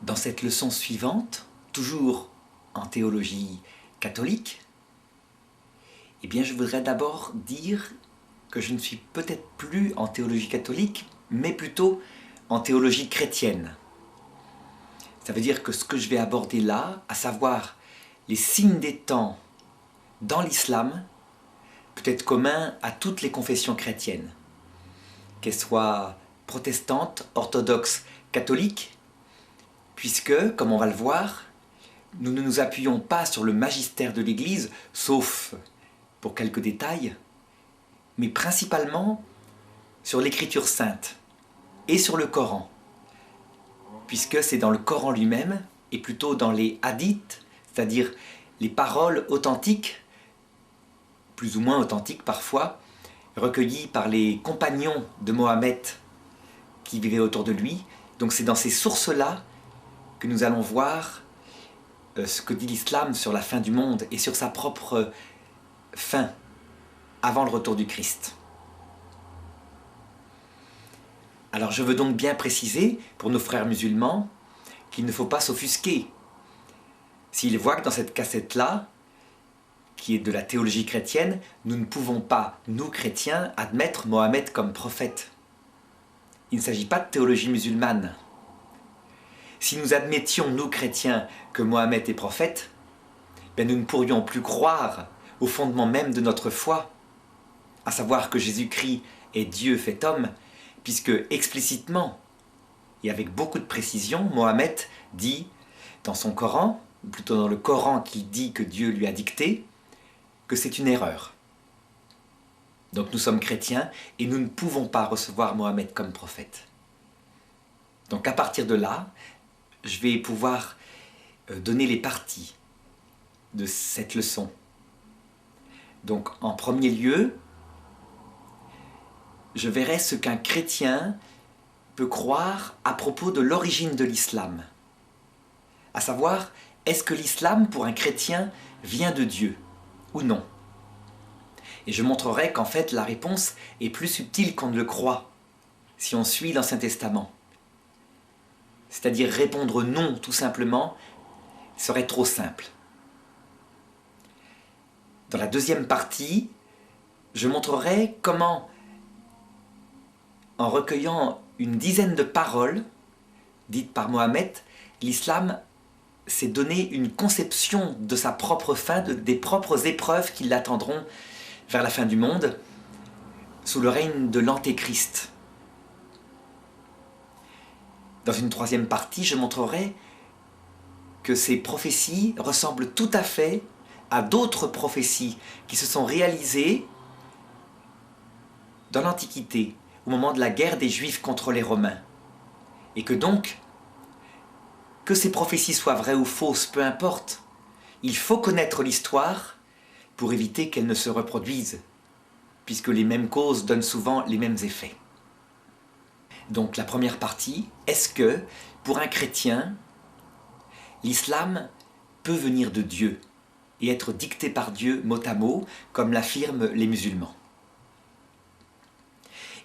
Dans cette leçon suivante, toujours en théologie catholique, eh bien je voudrais d'abord dire que je ne suis peut-être plus en théologie catholique, mais plutôt en théologie chrétienne. Ça veut dire que ce que je vais aborder là, à savoir les signes des temps dans l'islam, peut être commun à toutes les confessions chrétiennes, qu'elles soient protestantes, orthodoxes, catholiques, puisque, comme on va le voir, nous ne nous appuyons pas sur le magistère de l'Église, sauf pour quelques détails, mais principalement sur l'Écriture sainte et sur le Coran, puisque c'est dans le Coran lui-même, et plutôt dans les hadiths, c'est-à-dire les paroles authentiques, plus ou moins authentiques parfois, recueillies par les compagnons de Mohammed qui vivaient autour de lui. Donc c'est dans ces sources-là que nous allons voir ce que dit l'islam sur la fin du monde et sur sa propre fin avant le retour du Christ. Alors je veux donc bien préciser pour nos frères musulmans qu'il ne faut pas s'offusquer. S'ils voient que dans cette cassette-là, qui est de la théologie chrétienne, nous ne pouvons pas, nous chrétiens, admettre Mohammed comme prophète. Il ne s'agit pas de théologie musulmane. Si nous admettions, nous chrétiens, que Mohammed est prophète, bien nous ne pourrions plus croire au fondement même de notre foi, à savoir que Jésus-Christ est Dieu fait homme, puisque explicitement et avec beaucoup de précision, Mohammed dit dans son Coran, ou plutôt dans le Coran qu'il dit que Dieu lui a dicté, que c'est une erreur. Donc nous sommes chrétiens et nous ne pouvons pas recevoir Mohammed comme prophète. Donc à partir de là, je vais pouvoir donner les parties de cette leçon. Donc en premier lieu, je verrai ce qu'un chrétien peut croire à propos de l'origine de l'islam. À savoir, est-ce que l'islam pour un chrétien vient de Dieu ou non? Et je montrerai qu'en fait la réponse est plus subtile qu'on ne le croit si on suit l'Ancien Testament. C'est-à-dire répondre non tout simplement serait trop simple. Dans la deuxième partie, je montrerai comment, en recueillant une dizaine de paroles dites par Mohammed, l'islam s'est donné une conception de sa propre fin, des propres épreuves qui l'attendront vers la fin du monde, sous le règne de l'Antéchrist. Dans une troisième partie, je montrerai que ces prophéties ressemblent tout à fait à d'autres prophéties qui se sont réalisées dans l'Antiquité, au moment de la guerre des Juifs contre les Romains. Et que donc, que ces prophéties soient vraies ou fausses, peu importe, il faut connaître l'histoire pour éviter qu'elles ne se reproduisent, puisque les mêmes causes donnent souvent les mêmes effets. Donc la première partie, est-ce que, pour un chrétien, l'islam peut venir de Dieu et être dicté par Dieu mot à mot, comme l'affirment les musulmans?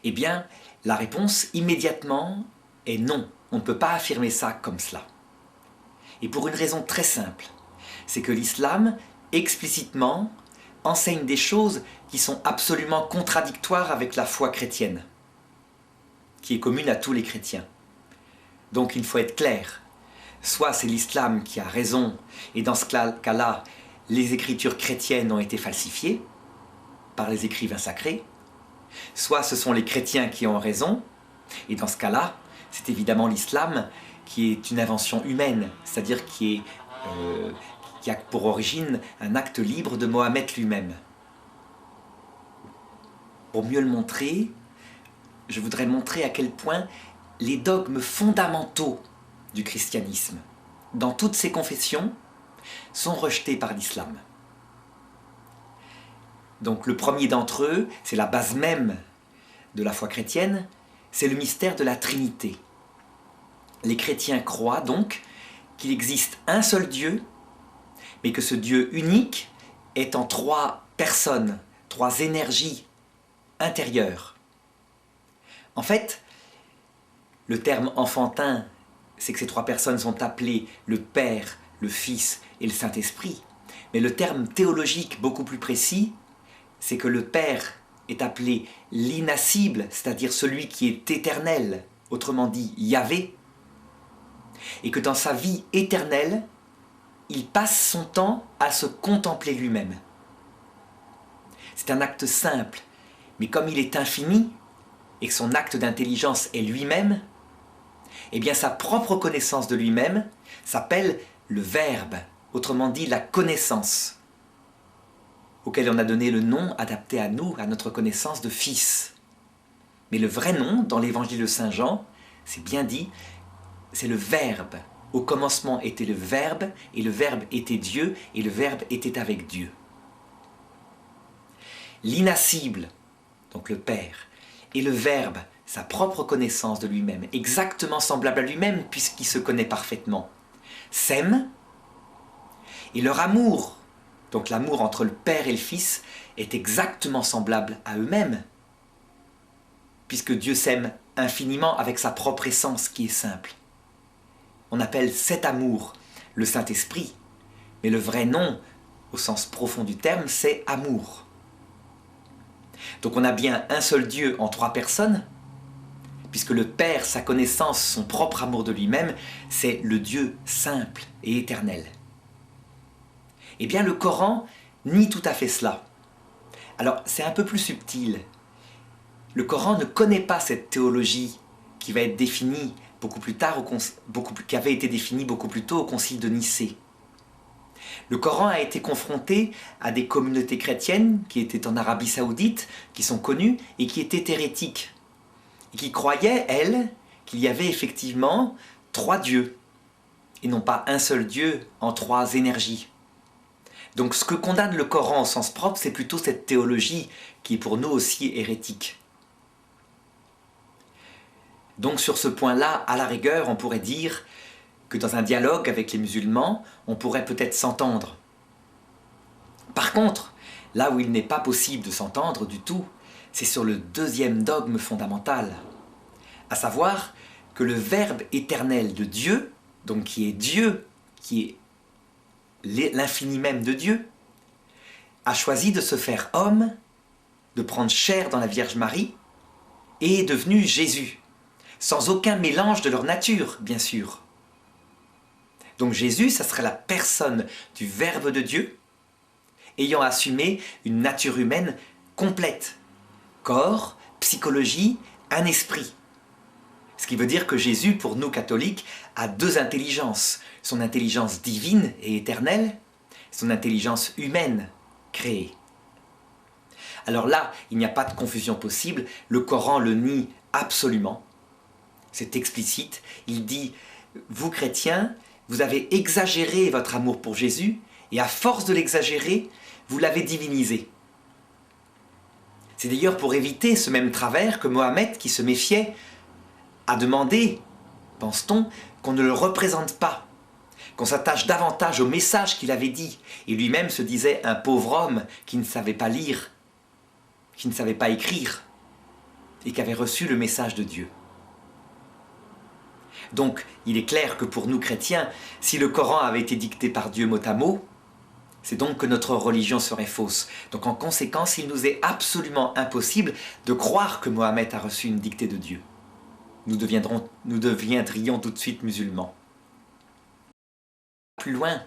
Eh bien, la réponse immédiatement est non. On ne peut pas affirmer ça comme cela. Et pour une raison très simple, c'est que l'islam, explicitement, enseigne des choses qui sont absolument contradictoires avec la foi chrétienne, qui est commune à tous les chrétiens. Donc il faut être clair. Soit c'est l'islam qui a raison, et dans ce cas-là, les écritures chrétiennes ont été falsifiées par les écrivains sacrés, soit ce sont les chrétiens qui ont raison, et dans ce cas-là, c'est évidemment l'islam qui est une invention humaine, c'est-à-dire qui a pour origine un acte libre de Mohammed lui-même. Pour mieux le montrer, je voudrais montrer à quel point les dogmes fondamentaux du christianisme, dans toutes ses confessions, sont rejetés par l'islam. Donc le premier d'entre eux, c'est la base même de la foi chrétienne, c'est le mystère de la Trinité. Les chrétiens croient donc qu'il existe un seul Dieu, mais que ce Dieu unique est en trois personnes, trois énergies intérieures. En fait, le terme enfantin, c'est que ces trois personnes sont appelées le Père, le Fils et le Saint-Esprit. Mais le terme théologique beaucoup plus précis, c'est que le Père est appelé l'inascible, c'est-à-dire celui qui est éternel, autrement dit Yahvé, et que dans sa vie éternelle, il passe son temps à se contempler lui-même. C'est un acte simple, mais comme il est infini, et que son acte d'intelligence est lui-même, eh bien sa propre connaissance de lui-même s'appelle le Verbe, autrement dit la connaissance, auquel on a donné le nom adapté à nous, à notre connaissance de Fils. Mais le vrai nom, dans l'évangile de Saint Jean, c'est bien dit, c'est le Verbe. Au commencement était le Verbe, et le Verbe était Dieu, et le Verbe était avec Dieu. L'inascible, donc le Père, et le Verbe, sa propre connaissance de lui-même, exactement semblable à lui-même puisqu'il se connaît parfaitement, s'aiment, et leur amour, donc l'amour entre le Père et le Fils, est exactement semblable à eux-mêmes, puisque Dieu s'aime infiniment avec sa propre essence qui est simple. On appelle cet amour le Saint-Esprit, mais le vrai nom, au sens profond du terme, c'est amour. Donc on a bien un seul Dieu en trois personnes, puisque le Père, sa connaissance, son propre amour de lui-même, c'est le Dieu simple et éternel. Eh bien le Coran nie tout à fait cela. Alors c'est un peu plus subtil. Le Coran ne connaît pas cette théologie qui va être définie beaucoup plus tard, qui avait été définie beaucoup plus tôt au Concile de Nicée. Le Coran a été confronté à des communautés chrétiennes qui étaient en Arabie Saoudite, qui sont connues et qui étaient hérétiques, et qui croyaient, elles, qu'il y avait effectivement trois dieux, et non pas un seul Dieu en trois énergies. Donc ce que condamne le Coran au sens propre, c'est plutôt cette théologie qui est pour nous aussi hérétique. Donc sur ce point-là, à la rigueur, on pourrait dire que dans un dialogue avec les musulmans, on pourrait peut-être s'entendre. Par contre, là où il n'est pas possible de s'entendre du tout, c'est sur le deuxième dogme fondamental, à savoir que le Verbe éternel de Dieu, donc qui est Dieu, qui est l'infini même de Dieu, a choisi de se faire homme, de prendre chair dans la Vierge Marie, et est devenu Jésus, sans aucun mélange de leur nature, bien sûr. Donc Jésus, ça serait la personne du Verbe de Dieu, ayant assumé une nature humaine complète, corps, psychologie, un esprit. Ce qui veut dire que Jésus, pour nous catholiques, a deux intelligences, son intelligence divine et éternelle, son intelligence humaine, créée. Alors là, il n'y a pas de confusion possible, le Coran le nie absolument. C'est explicite, il dit « Vous chrétiens, vous avez exagéré votre amour pour Jésus, et à force de l'exagérer, vous l'avez divinisé. » C'est d'ailleurs pour éviter ce même travers que Mohammed, qui se méfiait, a demandé, pense-t-on, qu'on ne le représente pas, qu'on s'attache davantage au message qu'il avait dit, et lui-même se disait un pauvre homme qui ne savait pas lire, qui ne savait pas écrire, et qui avait reçu le message de Dieu. Donc, il est clair que pour nous chrétiens, si le Coran avait été dicté par Dieu mot à mot, c'est donc que notre religion serait fausse. Donc en conséquence, il nous est absolument impossible de croire que Mohammed a reçu une dictée de Dieu. Nous deviendrions tout de suite musulmans. Plus loin,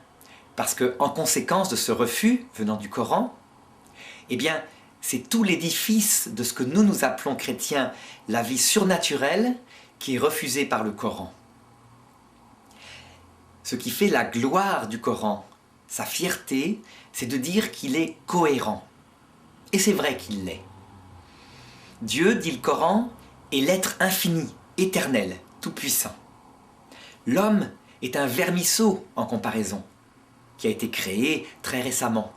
parce que en conséquence de ce refus venant du Coran, eh bien, c'est tout l'édifice de ce que nous appelons chrétiens, la vie surnaturelle, qui est refusé par le Coran. Ce qui fait la gloire du Coran, sa fierté, c'est de dire qu'il est cohérent. Et c'est vrai qu'il l'est. Dieu, dit le Coran, est l'être infini, éternel, tout-puissant. L'homme est un vermisseau en comparaison, qui a été créé très récemment.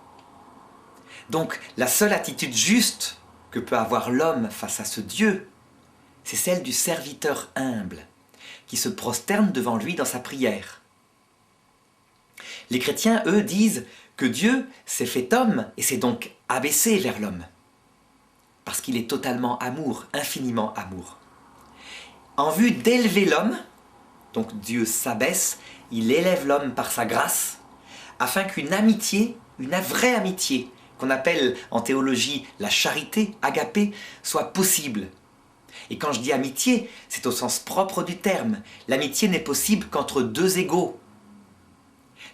Donc la seule attitude juste que peut avoir l'homme face à ce Dieu, c'est celle du serviteur humble, qui se prosterne devant lui dans sa prière. Les chrétiens, eux, disent que Dieu s'est fait homme et s'est donc abaissé vers l'homme, parce qu'il est totalement amour, infiniment amour. En vue d'élever l'homme, Donc Dieu s'abaisse, il élève l'homme par sa grâce, afin qu'une amitié, une vraie amitié, qu'on appelle en théologie la charité, agapé, soit possible. Et quand je dis amitié, c'est au sens propre du terme. L'amitié n'est possible qu'entre deux égaux.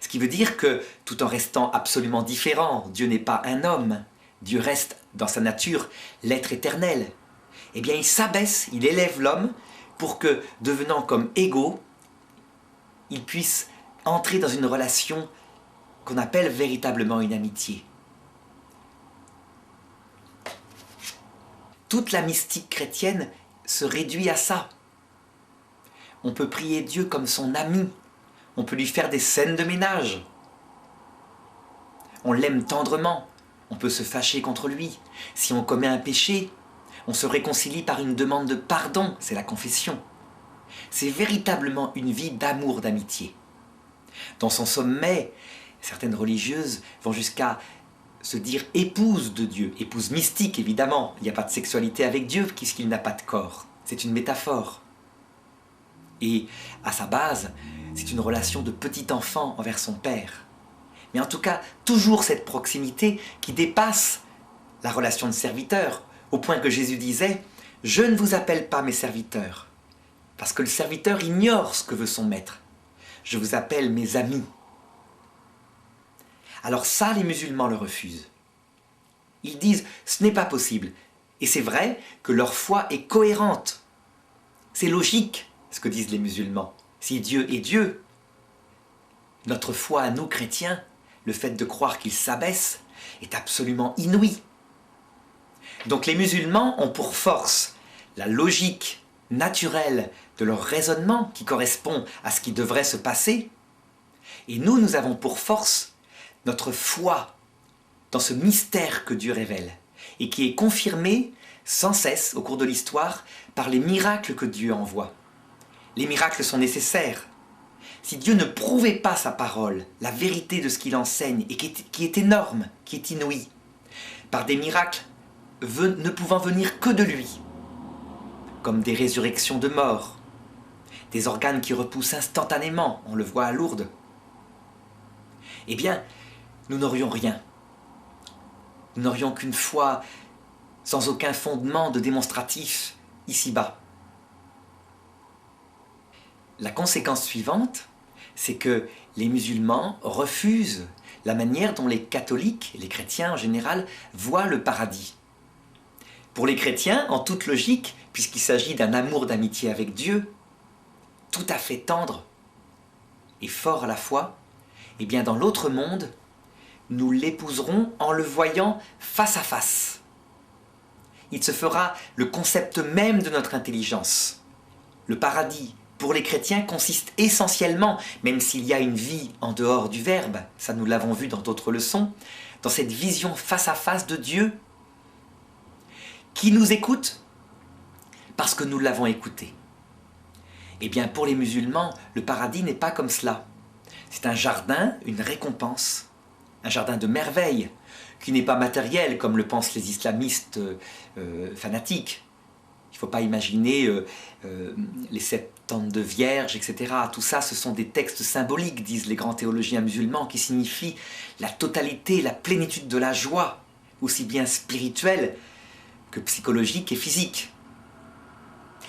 Ce qui veut dire que, tout en restant absolument différent, Dieu n'est pas un homme, Dieu reste dans sa nature l'être éternel. Eh bien il s'abaisse, il élève l'homme pour que, devenant comme égaux, il puisse entrer dans une relation qu'on appelle véritablement une amitié. Toute la mystique chrétienne se réduit à ça. On peut prier Dieu comme son ami, on peut lui faire des scènes de ménage. On l'aime tendrement, on peut se fâcher contre lui. Si on commet un péché, on se réconcilie par une demande de pardon, c'est la confession. C'est véritablement une vie d'amour, d'amitié. Dans son sommet, certaines religieuses vont jusqu'à se dire épouse de Dieu, épouse mystique évidemment, il n'y a pas de sexualité avec Dieu puisqu'il n'a pas de corps, c'est une métaphore. Et à sa base, c'est une relation de petit enfant envers son père. Mais en tout cas, toujours cette proximité qui dépasse la relation de serviteur, au point que Jésus disait « Je ne vous appelle pas mes serviteurs », parce que le serviteur ignore ce que veut son maître. « Je vous appelle mes amis ». Alors ça, les musulmans le refusent. Ils disent « ce n'est pas possible ». Et c'est vrai que leur foi est cohérente. C'est logique, ce que disent les musulmans. Si Dieu est Dieu, notre foi à nous, chrétiens, le fait de croire qu'il s'abaisse, est absolument inouï. Donc les musulmans ont pour force la logique naturelle de leur raisonnement qui correspond à ce qui devrait se passer. Et nous, nous avons pour force notre foi dans ce mystère que Dieu révèle et qui est confirmé sans cesse au cours de l'histoire par les miracles que Dieu envoie. Les miracles sont nécessaires. Si Dieu ne prouvait pas sa parole, la vérité de ce qu'il enseigne et qui est énorme, qui est inouï, par des miracles ne pouvant venir que de lui, comme des résurrections de morts, des organes qui repoussent instantanément, on le voit à Lourdes, eh bien, nous n'aurions rien. Nous n'aurions qu'une foi sans aucun fondement de démonstratif ici-bas. La conséquence suivante, c'est que les musulmans refusent la manière dont les catholiques, les chrétiens en général, voient le paradis. Pour les chrétiens, en toute logique, puisqu'il s'agit d'un amour d'amitié avec Dieu, tout à fait tendre et fort à la fois, eh bien dans l'autre monde, nous l'épouserons en le voyant face à face. Il se fera le concept même de notre intelligence. Le paradis, pour les chrétiens, consiste essentiellement, même s'il y a une vie en dehors du Verbe, ça nous l'avons vu dans d'autres leçons, dans cette vision face à face de Dieu qui nous écoute parce que nous l'avons écouté. Eh bien, pour les musulmans, le paradis n'est pas comme cela. C'est un jardin, une récompense, un jardin de merveilles, qui n'est pas matériel comme le pensent les islamistes fanatiques. Il ne faut pas imaginer les 72 vierges, etc. Tout ça, ce sont des textes symboliques, disent les grands théologiens musulmans, qui signifient la totalité, la plénitude de la joie, aussi bien spirituelle que psychologique et physique.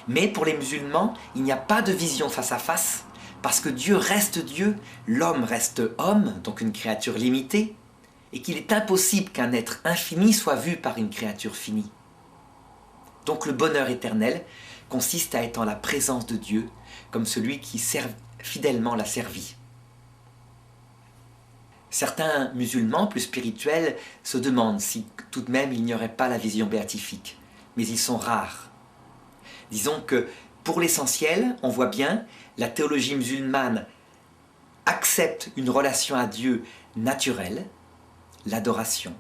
Mais pour les musulmans, il n'y a pas de vision face à face, parce que Dieu reste Dieu, l'homme reste homme, donc une créature limitée, et qu'il est impossible qu'un être infini soit vu par une créature finie. Donc le bonheur éternel consiste à être en la présence de Dieu, comme celui qui fidèlement l'a servi. Certains musulmans plus spirituels se demandent si tout de même il n'y aurait pas la vision béatifique, mais ils sont rares. Disons que pour l'essentiel, on voit bien, la théologie musulmane accepte une relation à Dieu naturelle, l'adoration,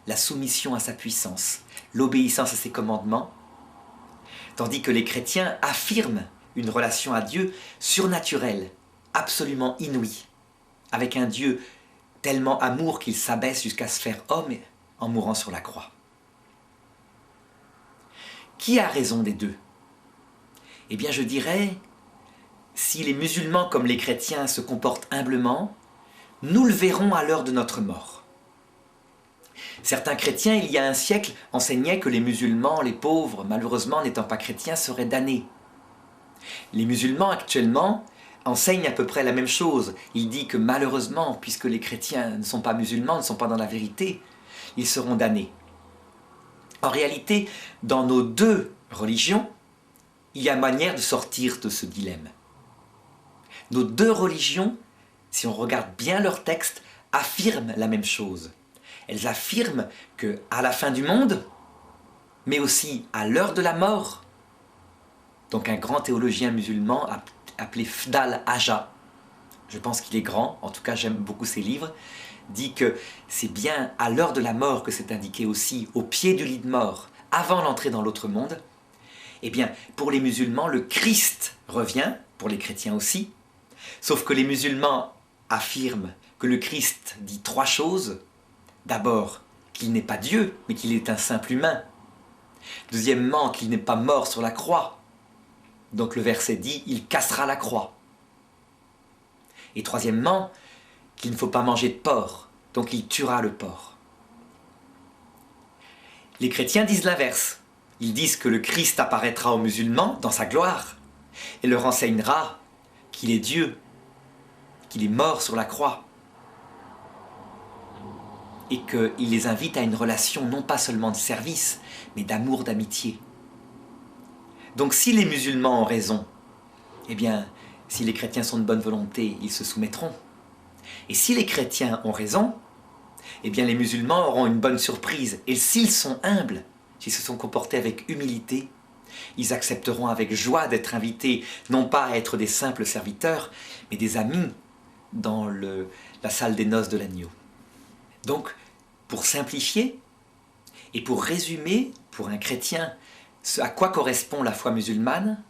la soumission à sa puissance, l'obéissance à ses commandements, tandis que les chrétiens affirment une relation à Dieu surnaturelle, absolument inouïe, avec un Dieu tellement amour qu'il s'abaisse jusqu'à se faire homme en mourant sur la croix. Qui a raison des deux ? Eh bien je dirais, si les musulmans comme les chrétiens se comportent humblement, nous le verrons à l'heure de notre mort. Certains chrétiens, il y a un siècle, enseignaient que les musulmans, les pauvres, malheureusement n'étant pas chrétiens, seraient damnés. Les musulmans actuellement enseignent à peu près la même chose. Ils disent que malheureusement, puisque les chrétiens ne sont pas musulmans, ne sont pas dans la vérité, ils seront damnés. En réalité, dans nos deux religions, il y a manière de sortir de ce dilemme. Nos deux religions, si on regarde bien leurs textes, affirment la même chose. Elles affirment qu'à la fin du monde, mais aussi à l'heure de la mort, donc un grand théologien musulman appelé Fdal Haja, je pense qu'il est grand, en tout cas j'aime beaucoup ses livres, dit que c'est bien à l'heure de la mort que c'est indiqué aussi, au pied du lit de mort, avant l'entrée dans l'autre monde. Eh bien, pour les musulmans, le Christ revient, pour les chrétiens aussi, sauf que les musulmans affirment que le Christ dit trois choses. D'abord, qu'il n'est pas Dieu, mais qu'il est un simple humain. Deuxièmement, qu'il n'est pas mort sur la croix. Donc le verset dit, il cassera la croix. Et troisièmement, qu'il ne faut pas manger de porc, donc il tuera le porc. Les chrétiens disent l'inverse. Ils disent que le Christ apparaîtra aux musulmans dans sa gloire et leur enseignera qu'il est Dieu, qu'il est mort sur la croix et qu'il les invite à une relation non pas seulement de service, mais d'amour, d'amitié. Donc si les musulmans ont raison, eh bien, si les chrétiens sont de bonne volonté, ils se soumettront. Et si les chrétiens ont raison, eh bien les musulmans auront une bonne surprise. Et s'ils sont humbles, s'ils se sont comportés avec humilité, ils accepteront avec joie d'être invités, non pas à être des simples serviteurs, mais des amis dans la salle des noces de l'agneau. Donc, pour simplifier et pour résumer pour un chrétien ce à quoi correspond la foi musulmane,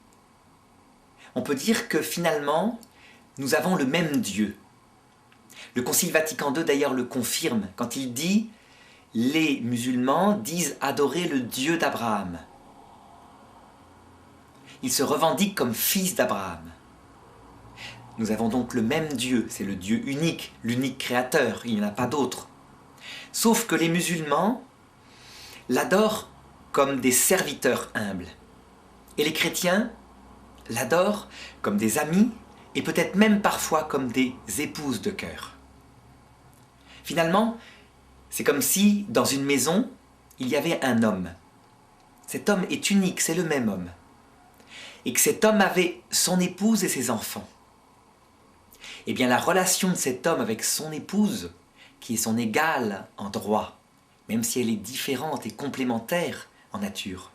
on peut dire que finalement, nous avons le même Dieu. Le Concile Vatican II d'ailleurs le confirme quand il dit « Les musulmans disent adorer le Dieu d'Abraham ». Ils se revendiquent comme fils d'Abraham. Nous avons donc le même Dieu, c'est le Dieu unique, l'unique créateur, il n'y en a pas d'autre. Sauf que les musulmans l'adorent comme des serviteurs humbles. Et les chrétiens l'adorent comme des amis et peut-être même parfois comme des épouses de cœur. Finalement, c'est comme si dans une maison, il y avait un homme. Cet homme est unique, c'est le même homme. Et que cet homme avait son épouse et ses enfants. Eh bien, la relation de cet homme avec son épouse, qui est son égale en droit, même si elle est différente et complémentaire en nature,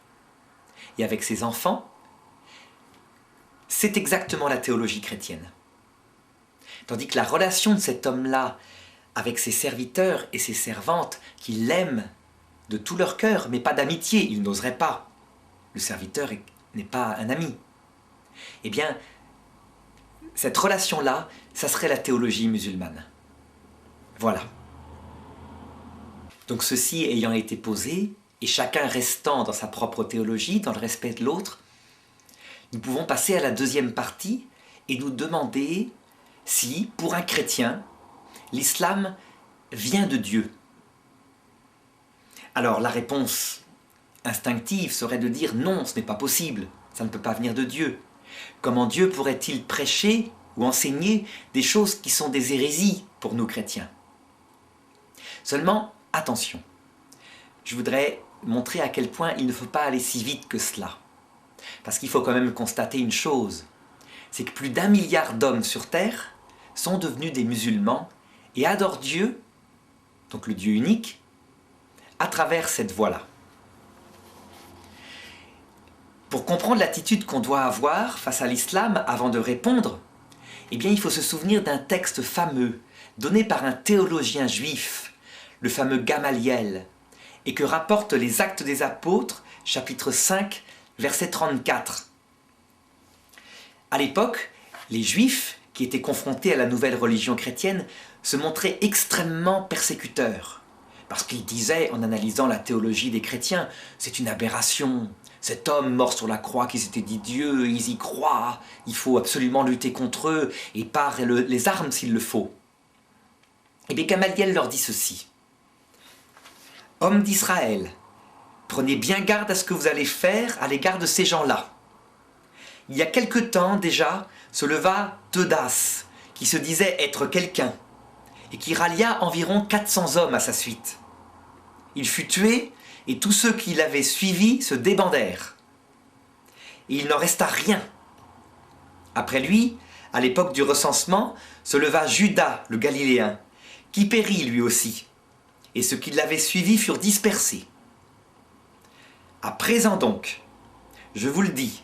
et avec ses enfants, c'est exactement la théologie chrétienne. Tandis que la relation de cet homme-là avec ses serviteurs et ses servantes, qui l'aiment de tout leur cœur, mais pas d'amitié, il n'oserait pas. Le serviteur n'est pas un ami. Eh bien, cette relation-là, ça serait la théologie musulmane. Voilà. Donc ceci ayant été posé, et chacun restant dans sa propre théologie, dans le respect de l'autre, nous pouvons passer à la deuxième partie et nous demander si, pour un chrétien, l'islam vient de Dieu. Alors la réponse instinctive serait de dire non, ce n'est pas possible, ça ne peut pas venir de Dieu. Comment Dieu pourrait-il prêcher ou enseigner des choses qui sont des hérésies pour nous chrétiens? Seulement, attention, je voudrais montrer à quel point il ne faut pas aller si vite que cela. Parce qu'il faut quand même constater une chose, c'est que plus d'1 milliard d'hommes sur Terre sont devenus des musulmans et adorent Dieu, donc le Dieu unique, à travers cette voie-là. Pour comprendre l'attitude qu'on doit avoir face à l'islam avant de répondre, eh bien il faut se souvenir d'un texte fameux donné par un théologien juif, le fameux Gamaliel, et que rapportent les Actes des Apôtres, chapitre 5, verset 34. À l'époque, les Juifs, qui étaient confrontés à la nouvelle religion chrétienne, se montraient extrêmement persécuteurs. Parce qu'ils disaient, en analysant la théologie des chrétiens, c'est une aberration, Cet homme mort sur la croix qui s'était dit Dieu, ils y croient, il faut absolument lutter contre eux et par les armes s'il le faut. Et bien Gamaliel leur dit ceci. Hommes d'Israël, prenez bien garde à ce que vous allez faire à l'égard de ces gens-là. Il y a quelque temps déjà se leva Teudas, qui se disait être quelqu'un, et qui rallia environ 400 hommes à sa suite. Il fut tué, et tous ceux qui l'avaient suivi se débandèrent. Et il n'en resta rien. Après lui, à l'époque du recensement, se leva Judas, le Galiléen, qui périt lui aussi, et ceux qui l'avaient suivi furent dispersés. À présent donc, je vous le dis,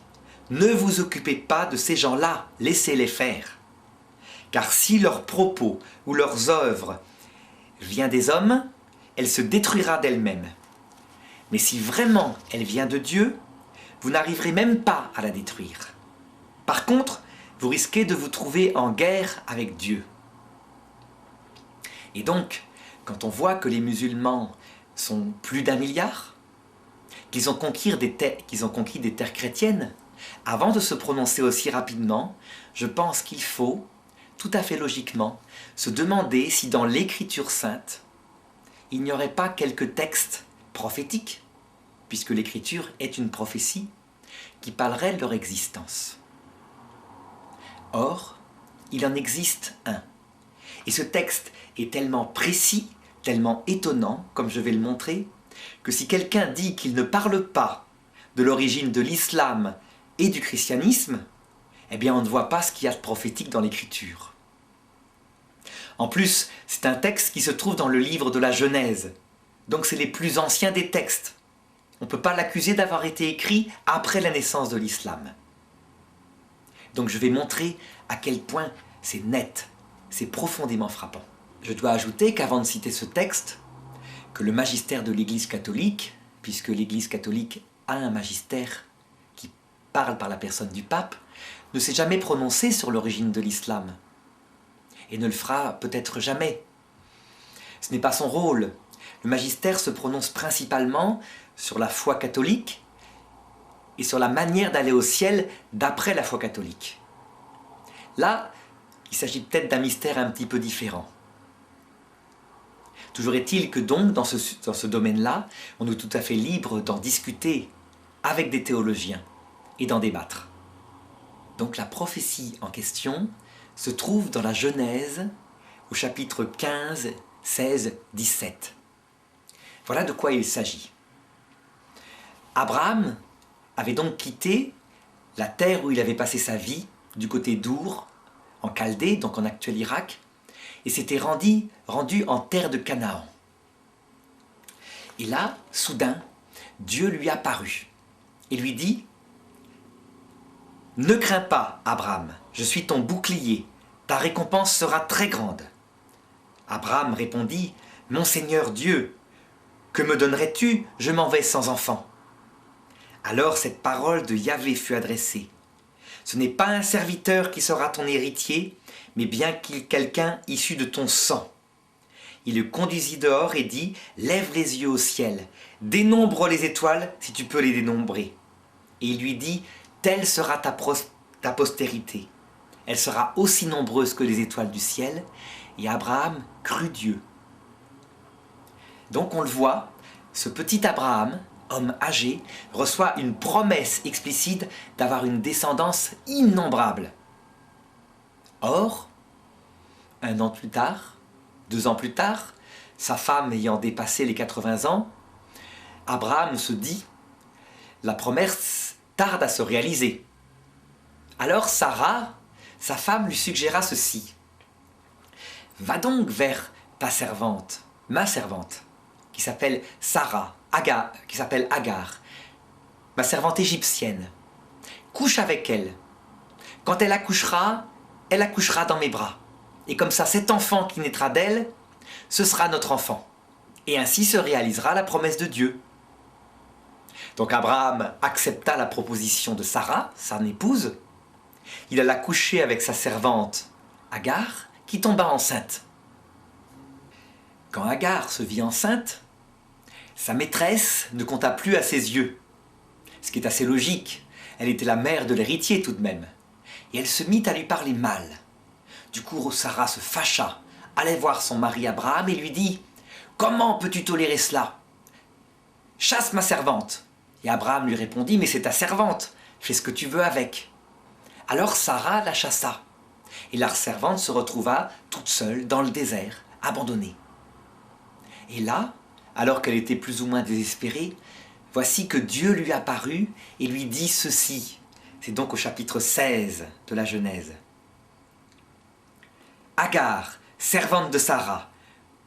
ne vous occupez pas de ces gens-là, laissez-les faire. Car si leurs propos ou leurs œuvres vient des hommes, elle se détruira d'elle-même. Mais si vraiment elle vient de Dieu, vous n'arriverez même pas à la détruire. Par contre, vous risquez de vous trouver en guerre avec Dieu. Et donc, quand on voit que les musulmans sont plus d'1 milliard, qu'ils ont conquis des terres chrétiennes, avant de se prononcer aussi rapidement, je pense qu'il faut, tout à fait logiquement, se demander si dans l'Écriture sainte, il n'y aurait pas quelques textes prophétiques, puisque l'Écriture est une prophétie, qui parleraient de leur existence. Or, il en existe un. Et ce texte est tellement précis, tellement étonnant, comme je vais le montrer, que si quelqu'un dit qu'il ne parle pas de l'origine de l'islam et du christianisme, eh bien on ne voit pas ce qu'il y a de prophétique dans l'Écriture. En plus, c'est un texte qui se trouve dans le livre de la Genèse, donc c'est les plus anciens des textes. On ne peut pas l'accuser d'avoir été écrit après la naissance de l'islam. Donc je vais montrer à quel point c'est net, c'est profondément frappant. Je dois ajouter qu'avant de citer ce texte, que le magistère de l'Église catholique, puisque l'Église catholique a un magistère qui parle par la personne du pape, ne s'est jamais prononcé sur l'origine de l'islam, et ne le fera peut-être jamais. Ce n'est pas son rôle. Le magistère se prononce principalement sur la foi catholique et sur la manière d'aller au ciel d'après la foi catholique. Là, il s'agit peut-être d'un mystère un petit peu différent. Toujours est-il que donc, dans ce domaine-là, on est tout à fait libre d'en discuter avec des théologiens et d'en débattre. Donc la prophétie en question se trouve dans la Genèse, au chapitre 15, 16, 17. Voilà de quoi il s'agit. Abraham avait donc quitté la terre où il avait passé sa vie, du côté d'Our, en Chaldée, donc en actuel Irak, et s'était rendu en terre de Canaan. Et là, soudain, Dieu lui apparut et lui dit « Ne crains pas, Abraham, je suis ton bouclier, ta récompense sera très grande. » Abraham répondit « Mon Seigneur Dieu, que me donnerais-tu? Je m'en vais sans enfant. » Alors cette parole de Yahvé fut adressée. « Ce n'est pas un serviteur qui sera ton héritier, mais bien quelqu'un issu de ton sang. » Il le conduisit dehors et dit « Lève les yeux au ciel, dénombre les étoiles si tu peux les dénombrer. » Et il lui dit « Telle sera ta postérité. Elle sera aussi nombreuse que les étoiles du ciel. » Et Abraham crut Dieu. Donc on le voit, ce petit Abraham, homme âgé, reçoit une promesse explicite d'avoir une descendance innombrable. Or, 1 an plus tard, 2 ans plus tard, sa femme ayant dépassé les 80 ans, Abraham se dit « La promesse tarde à se réaliser. » Alors Sarah, sa femme, lui suggéra ceci. « Va donc vers ta servante, ma servante, qui s'appelle Agar, ma servante égyptienne. Couche avec elle. Quand elle accouchera dans mes bras. Et comme ça, cet enfant qui naîtra d'elle, ce sera notre enfant. Et ainsi se réalisera la promesse de Dieu. » Donc Abraham accepta la proposition de Sarah, son épouse. Il alla coucher avec sa servante Agar, qui tomba enceinte. Quand Agar se vit enceinte, sa maîtresse ne compta plus à ses yeux, ce qui est assez logique. Elle était la mère de l'héritier tout de même. Et elle se mit à lui parler mal. Du coup, Sarah se fâcha, allait voir son mari Abraham et lui dit « Comment peux-tu tolérer cela? Chasse ma servante !» Et Abraham lui répondit « Mais c'est ta servante, fais ce que tu veux avec. » Alors Sarah la chassa, et la servante se retrouva toute seule dans le désert, abandonnée. Et là, alors qu'elle était plus ou moins désespérée, voici que Dieu lui apparut et lui dit ceci. C'est donc au chapitre 16 de la Genèse. « Agar, servante de Sarah,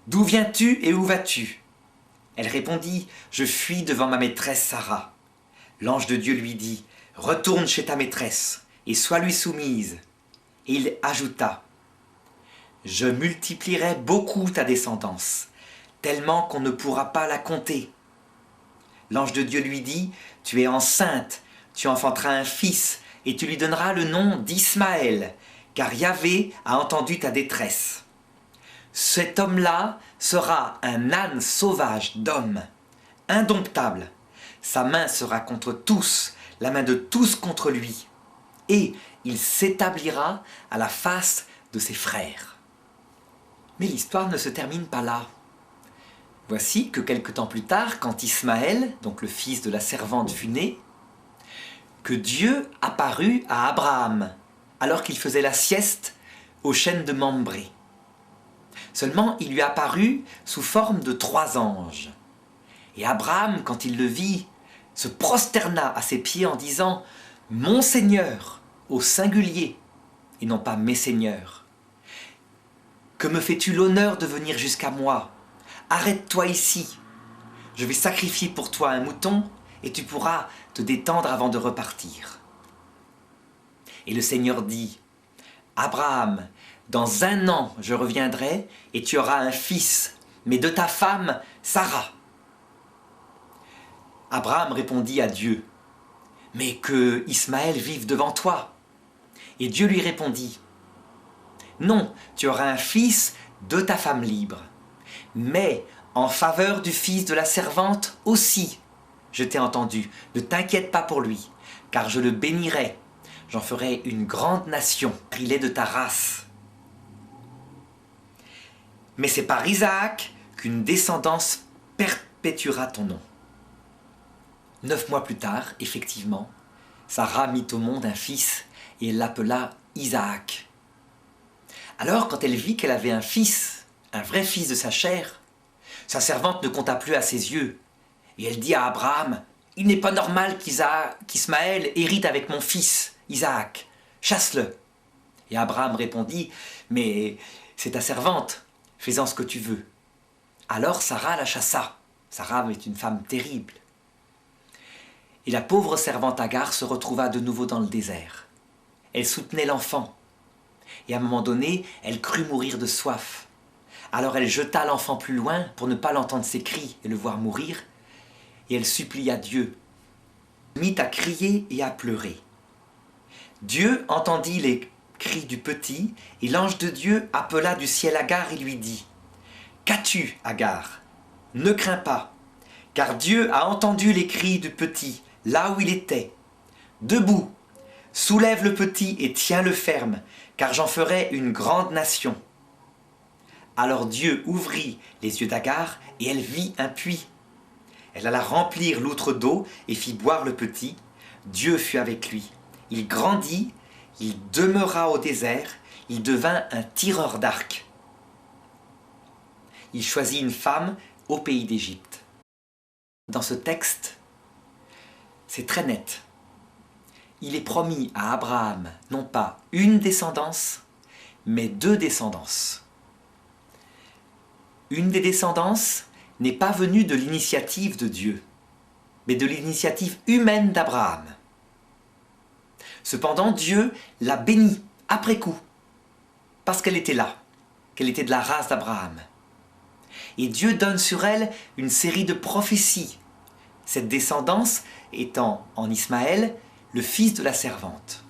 d'où viens-tu et où vas-tu » Elle répondit « Je fuis devant ma maîtresse Sarah. » L'ange de Dieu lui dit « Retourne chez ta maîtresse et sois-lui soumise. » Et il ajouta « Je multiplierai beaucoup ta descendance, tellement qu'on ne pourra pas la compter. » L'ange de Dieu lui dit « Tu es enceinte, tu enfanteras un fils, et tu lui donneras le nom d'Ismaël, car Yahvé a entendu ta détresse. Cet homme-là sera un âne sauvage d'homme, indomptable. Sa main sera contre tous, la main de tous contre lui, et il s'établira à la face de ses frères. » Mais l'histoire ne se termine pas là. Voici que quelque temps plus tard, quand Ismaël, donc le fils de la servante, fut né, que Dieu apparut à Abraham, alors qu'il faisait la sieste au chêne de Mambré. Seulement, il lui apparut sous forme de 3 anges. Et Abraham, quand il le vit, se prosterna à ses pieds en disant « Mon Seigneur » au singulier, et non pas « mes seigneurs ». « Que me fais-tu l'honneur de venir jusqu'à moi? Arrête-toi ici. Je vais sacrifier pour toi un mouton, et tu pourras te détendre avant de repartir. » Et le Seigneur dit « Abraham, dans 1 an je reviendrai, et tu auras un fils, mais de ta femme, Sarah. » Abraham répondit à Dieu « Mais que Ismaël vive devant toi. » Et Dieu lui répondit « Non, tu auras un fils de ta femme libre. Mais en faveur du fils de la servante aussi, je t'ai entendu, ne t'inquiète pas pour lui, car je le bénirai, j'en ferai une grande nation, il est de ta race. Mais c'est par Isaac qu'une descendance perpétuera ton nom. » 9 mois plus tard, effectivement, Sarah mit au monde un fils et elle l'appela Isaac. Alors, quand elle vit qu'elle avait un fils, un vrai fils de sa chair, sa servante ne compta plus à ses yeux. Et elle dit à Abraham, « Il n'est pas normal qu'Ismaël hérite avec mon fils, Isaac. Chasse-le. » Et Abraham répondit, « Mais c'est ta servante, fais-en ce que tu veux. » Alors Sarah la chassa. Sarah est une femme terrible. Et la pauvre servante Agar se retrouva de nouveau dans le désert. Elle soutenait l'enfant. Et à un moment donné, elle crut mourir de soif. Alors elle jeta l'enfant plus loin pour ne pas l'entendre ses cris et le voir mourir. Et elle supplia Dieu. Elle mit à crier et à pleurer. Dieu entendit les cris du petit et l'ange de Dieu appela du ciel Agar et lui dit « Qu'as-tu, Agar? Ne crains pas, car Dieu a entendu les cris du petit là où il était. Debout, soulève le petit et tiens-le ferme, car j'en ferai une grande nation. » Alors Dieu ouvrit les yeux d'Agar et elle vit un puits. Elle alla remplir l'outre d'eau et fit boire le petit. Dieu fut avec lui. Il grandit, il demeura au désert, il devint un tireur d'arc. Il choisit une femme au pays d'Égypte. Dans ce texte, c'est très net. Il est promis à Abraham non pas une descendance, mais 2 descendances. Une des descendances n'est pas venue de l'initiative de Dieu, mais de l'initiative humaine d'Abraham. Cependant, Dieu l'a bénie après coup, parce qu'elle était là, qu'elle était de la race d'Abraham. Et Dieu donne sur elle une série de prophéties, cette descendance étant en Ismaël le fils de la servante.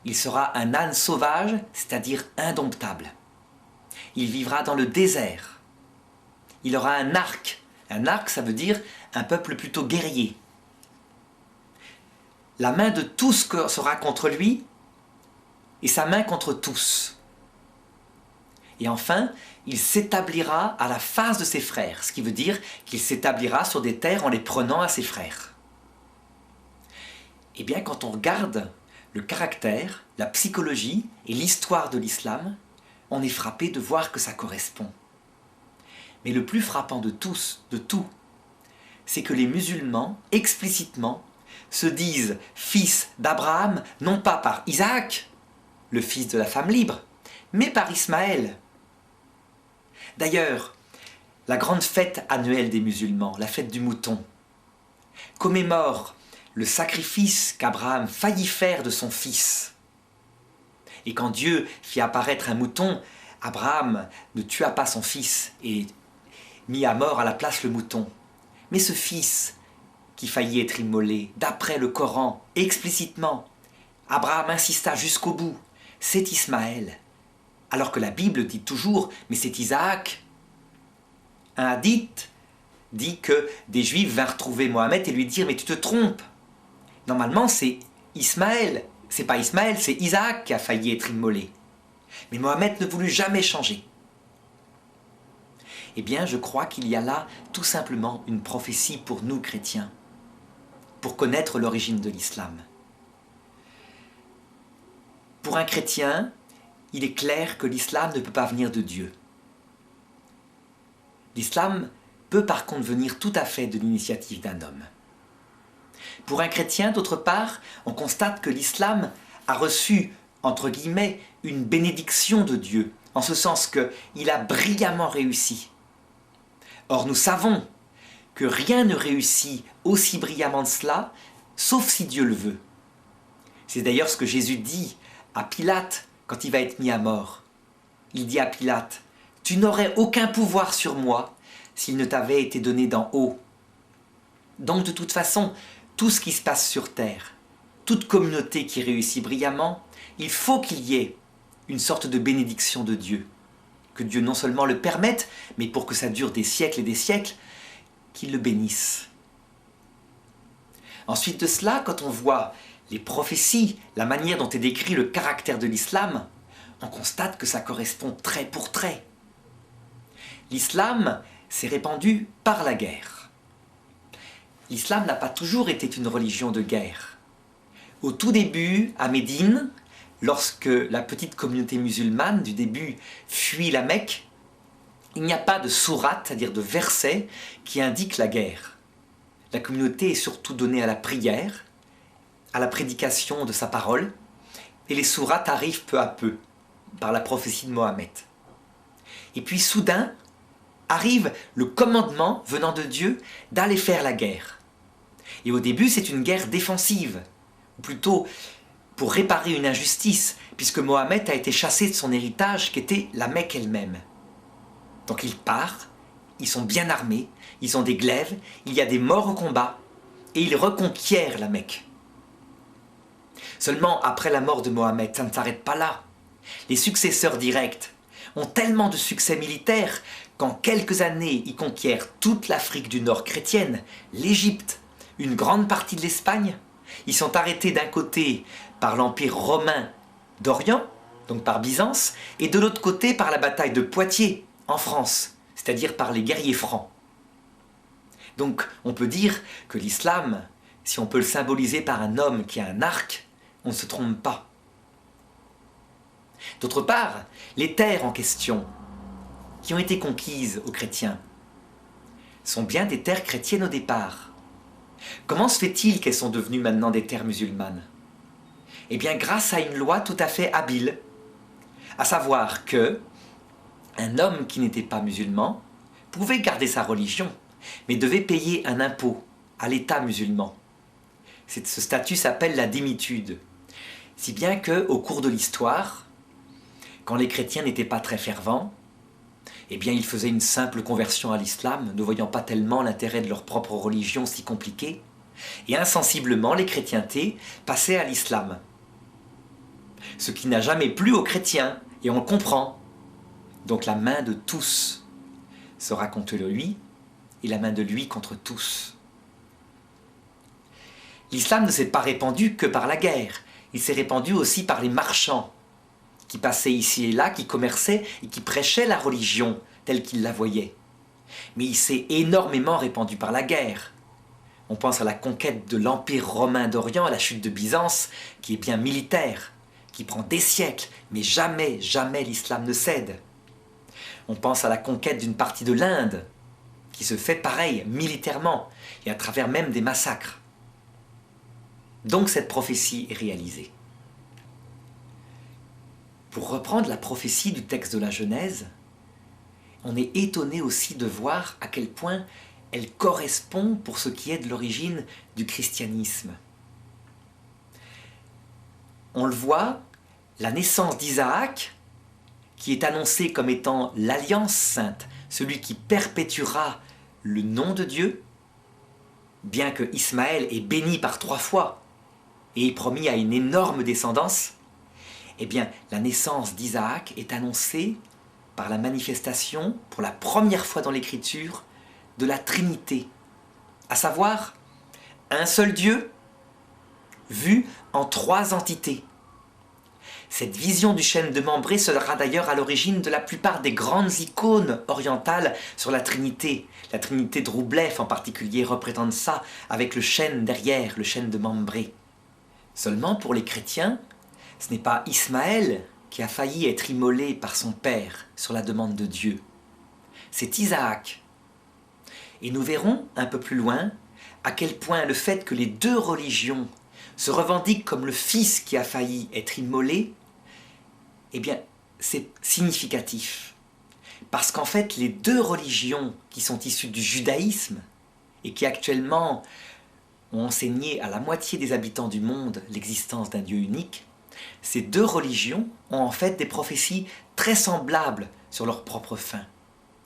Il sera un âne sauvage, c'est-à-dire indomptable. Il vivra dans le désert. Il aura un arc. Un arc, ça veut dire un peuple plutôt guerrier. la main de tous sera contre lui, et sa main contre tous. Et enfin, il s'établira à la face de ses frères, ce qui veut dire qu'il s'établira sur des terres en les prenant à ses frères. Eh bien, quand on regarde le caractère, la psychologie et l'histoire de l'islam, on est frappé de voir que ça correspond. Mais le plus frappant de tout, c'est que les musulmans, explicitement, se disent fils d'Abraham, non pas par Isaac, le fils de la femme libre, mais par Ismaël. D'ailleurs, la grande fête annuelle des musulmans, la fête du mouton, commémore le sacrifice qu'Abraham faillit faire de son fils. Et quand Dieu fit apparaître un mouton, Abraham ne tua pas son fils et mit à mort à la place le mouton. Mais ce fils qui faillit être immolé, d'après le Coran, explicitement, Abraham insista jusqu'au bout, c'est Ismaël. Alors que la Bible dit toujours, mais c'est Isaac. Un hadith dit que des Juifs vinrent trouver Mohammed et lui dire, mais tu te trompes. Normalement, c'est Ismaël. C'est pas Ismaël, c'est Isaac qui a failli être immolé. Mais Mohammed ne voulut jamais changer. Eh bien, je crois qu'il y a là tout simplement une prophétie pour nous chrétiens, pour connaître l'origine de l'islam. Pour un chrétien, il est clair que l'islam ne peut pas venir de Dieu. L'islam peut par contre venir tout à fait de l'initiative d'un homme. Pour un chrétien, d'autre part, on constate que l'islam a reçu, entre guillemets, une bénédiction de Dieu, en ce sens qu'il a brillamment réussi. Or, nous savons que rien ne réussit aussi brillamment de cela, sauf si Dieu le veut. C'est d'ailleurs ce que Jésus dit à Pilate quand il va être mis à mort. Il dit à Pilate, « Tu n'aurais aucun pouvoir sur moi s'il ne t'avait été donné d'en haut. » Donc de toute façon, tout ce qui se passe sur terre, toute communauté qui réussit brillamment, il faut qu'il y ait une sorte de bénédiction de Dieu. Que Dieu non seulement le permette, mais pour que ça dure des siècles et des siècles, qu'il le bénisse. Ensuite de cela, quand on voit les prophéties, la manière dont est décrit le caractère de l'islam, on constate que ça correspond trait pour trait. L'islam s'est répandu par la guerre. L'islam n'a pas toujours été une religion de guerre. Au tout début, à Médine, lorsque la petite communauté musulmane du début fuit la Mecque, il n'y a pas de sourate, c'est-à-dire de verset, qui indique la guerre. La communauté est surtout donnée à la prière, à la prédication de sa parole, et les sourates arrivent peu à peu, par la prophétie de Mohammed. Et puis soudain, arrive le commandement venant de Dieu d'aller faire la guerre. Et au début, c'est une guerre défensive, ou plutôt pour réparer une injustice, puisque Mohammed a été chassé de son héritage qui était la Mecque elle-même. Donc il part, ils sont bien armés, ils ont des glaives, il y a des morts au combat, et ils reconquièrent la Mecque. Seulement, après la mort de Mohammed, ça ne s'arrête pas là. Les successeurs directs ont tellement de succès militaires qu'en quelques années, ils conquièrent toute l'Afrique du Nord chrétienne, l'Égypte, une grande partie de l'Espagne. Ils sont arrêtés d'un côté par l'Empire romain d'Orient, donc par Byzance, et de l'autre côté par la bataille de Poitiers, en France, c'est-à-dire par les guerriers francs. Donc on peut dire que l'islam, si on peut le symboliser par un homme qui a un arc, on ne se trompe pas. D'autre part, les terres en question, qui ont été conquises aux chrétiens, sont bien des terres chrétiennes au départ. Comment se fait-il qu'elles sont devenues maintenant des terres musulmanes? Eh bien, grâce à une loi tout à fait habile, à savoir que un homme qui n'était pas musulman pouvait garder sa religion, mais devait payer un impôt à l'État musulman. Ce statut s'appelle la dhimitude. Si bien qu'au cours de l'histoire, quand les chrétiens n'étaient pas très fervents, eh bien ils faisaient une simple conversion à l'islam, ne voyant pas tellement l'intérêt de leur propre religion si compliquée, et insensiblement les chrétientés passaient à l'islam. Ce qui n'a jamais plu aux chrétiens, et on le comprend. Donc la main de tous sera contre lui, et la main de lui contre tous. L'islam ne s'est pas répandu que par la guerre, il s'est répandu aussi par les marchands qui passaient ici et là, qui commerçaient et qui prêchaient la religion telle qu'ils la voyaient. Mais il s'est énormément répandu par la guerre. On pense à la conquête de l'Empire romain d'Orient, à la chute de Byzance, qui est bien militaire, qui prend des siècles, mais jamais, jamais l'islam ne cède. On pense à la conquête d'une partie de l'Inde, qui se fait pareil, militairement, et à travers même des massacres. Donc cette prophétie est réalisée. Pour reprendre la prophétie du texte de la Genèse, on est étonné aussi de voir à quel point elle correspond pour ce qui est de l'origine du christianisme. On le voit, la naissance d'Isaac, qui est annoncée comme étant l'alliance sainte, celui qui perpétuera le nom de Dieu, bien que Ismaël est béni par 3 fois et est promis à une énorme descendance, eh bien, la naissance d'Isaac est annoncée par la manifestation, pour la première fois dans l'Écriture, de la Trinité, à savoir un seul Dieu vu en 3 entités. Cette vision du chêne de Mambré sera d'ailleurs à l'origine de la plupart des grandes icônes orientales sur la Trinité. La Trinité de Roublev en particulier représente ça avec le chêne derrière, le chêne de Mambré. Seulement pour les chrétiens, ce n'est pas Ismaël qui a failli être immolé par son père sur la demande de Dieu. C'est Isaac. Et nous verrons un peu plus loin à quel point le fait que les 2 religions se revendiquent comme le fils qui a failli être immolé, eh bien, c'est significatif. Parce qu'en fait, les 2 religions qui sont issues du judaïsme et qui actuellement ont enseigné à la moitié des habitants du monde l'existence d'un Dieu unique, ces 2 religions ont en fait des prophéties très semblables sur leur propre fin.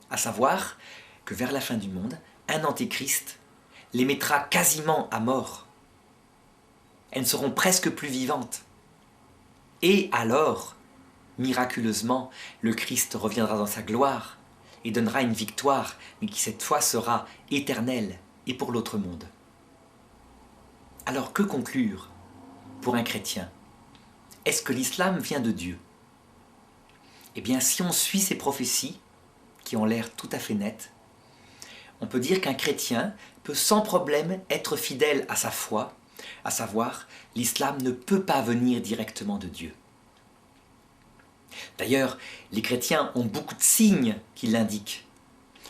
À savoir que vers la fin du monde, un antéchrist les mettra quasiment à mort. Elles ne seront presque plus vivantes. Et alors, miraculeusement, le Christ reviendra dans sa gloire et donnera une victoire, mais qui cette fois sera éternelle et pour l'autre monde. Alors que conclure pour un chrétien? Est-ce que l'islam vient de Dieu? Eh bien, si on suit ces prophéties, qui ont l'air tout à fait nettes, on peut dire qu'un chrétien peut sans problème être fidèle à sa foi, à savoir, l'islam ne peut pas venir directement de Dieu. D'ailleurs, les chrétiens ont beaucoup de signes qui l'indiquent,